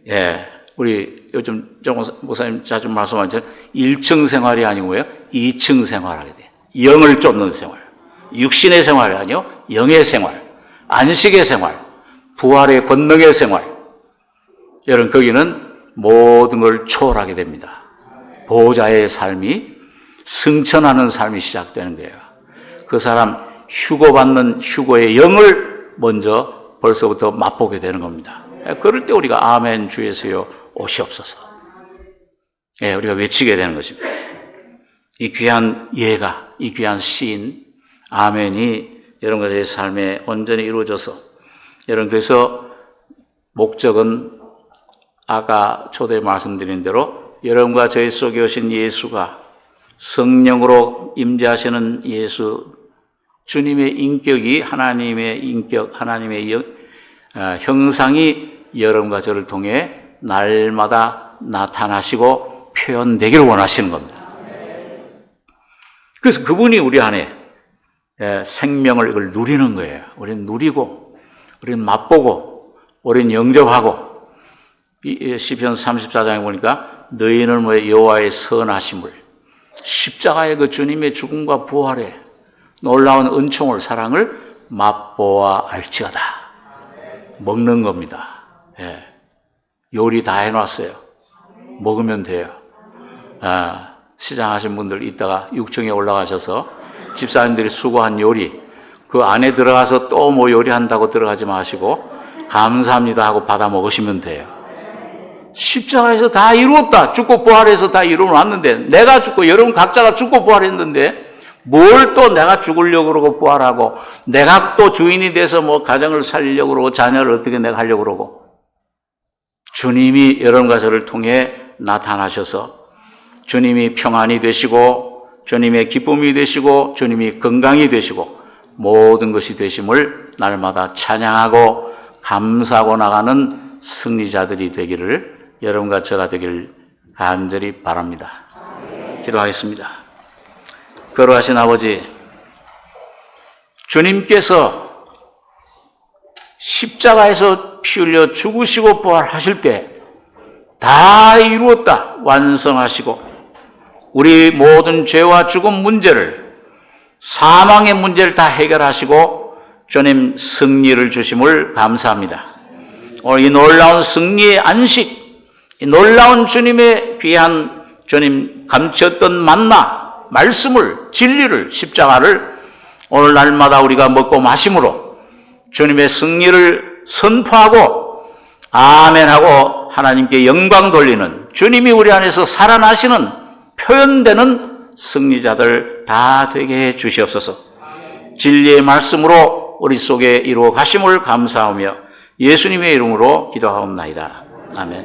예, 우리 요즘 정 목사님 자주 말씀하는 것처럼 1층 생활이 아니고 뭐예요? 2층 생활하게 돼요. 영을 쫓는 생활. 육신의 생활이 아니요, 영의 생활. 안식의 생활. 부활의 권능의 생활. 여러분, 거기는 모든 걸 초월하게 됩니다. 보호자의 삶이 승천하는 삶이 시작되는 거예요. 그 사람 휴고받는 휴고의 영을 먼저 벌써부터 맛보게 되는 겁니다. 그럴 때 우리가 아멘 주 예수여 오시옵소서. 예, 우리가 외치게 되는 것입니다. 이 귀한 예가, 이 귀한 시인 아멘이 여러분과 제 삶에 온전히 이루어져서, 여러분, 그래서 목적은 아까 초대에 말씀드린 대로 여러분과 저희 속에 오신 예수가 성령으로 임재하시는 예수, 주님의 인격이 하나님의 인격, 하나님의 형상이 여러분과 저를 통해 날마다 나타나시고 표현되기를 원하시는 겁니다. 그래서 그분이 우리 안에 생명을 이걸 누리는 거예요. 우리는 누리고, 우리는 맛보고, 우리는 영접하고. 시편 34장에 보니까 너희는 뭐 여호와의 선하심을, 십자가의 그 주님의 죽음과 부활에 놀라운 은총을, 사랑을 맛보아 알지어다. 먹는 겁니다. 예. 요리 다 해놨어요. 먹으면 돼요. 시장하신 분들 이따가 6층에 올라가셔서 집사님들이 수고한 요리, 그 안에 들어가서 또 뭐 요리한다고 들어가지 마시고 감사합니다 하고 받아 먹으시면 돼요. 십자가에서 다 이루었다. 죽고 부활해서 다 이루어놨는데, 내가 죽고 여러분 각자가 죽고 부활했는데 뭘 또 내가 죽으려고 그러고 부활하고, 내가 또 주인이 돼서 뭐 가정을 살리려고 그러고 자녀를 어떻게 내가 하려고 그러고. 주님이 여러분과 저를 통해 나타나셔서 주님이 평안이 되시고, 주님의 기쁨이 되시고, 주님이 건강이 되시고, 모든 것이 되심을 날마다 찬양하고 감사하고 나가는 승리자들이 되기를, 여러분과 저가 되기를 간절히 바랍니다. 기도하겠습니다. 거룩하신 아버지, 주님께서 십자가에서 피 흘려 죽으시고 부활하실 때 다 이루었다 완성하시고, 우리 모든 죄와 죽음 문제를, 사망의 문제를 다 해결하시고 주님 승리를 주심을 감사합니다. 오늘 이 놀라운 승리의 안식, 이 놀라운 주님의 귀한 주님 감추었던 만나, 말씀을, 진리를, 십자가를 오늘 날마다 우리가 먹고 마심으로 주님의 승리를 선포하고 아멘하고 하나님께 영광 돌리는, 주님이 우리 안에서 살아나시는, 표현되는 승리자들 다 되게 해 주시옵소서. 진리의 말씀으로 우리 속에 이루어 가심을 감사하며 예수님의 이름으로 기도하옵나이다. 아멘.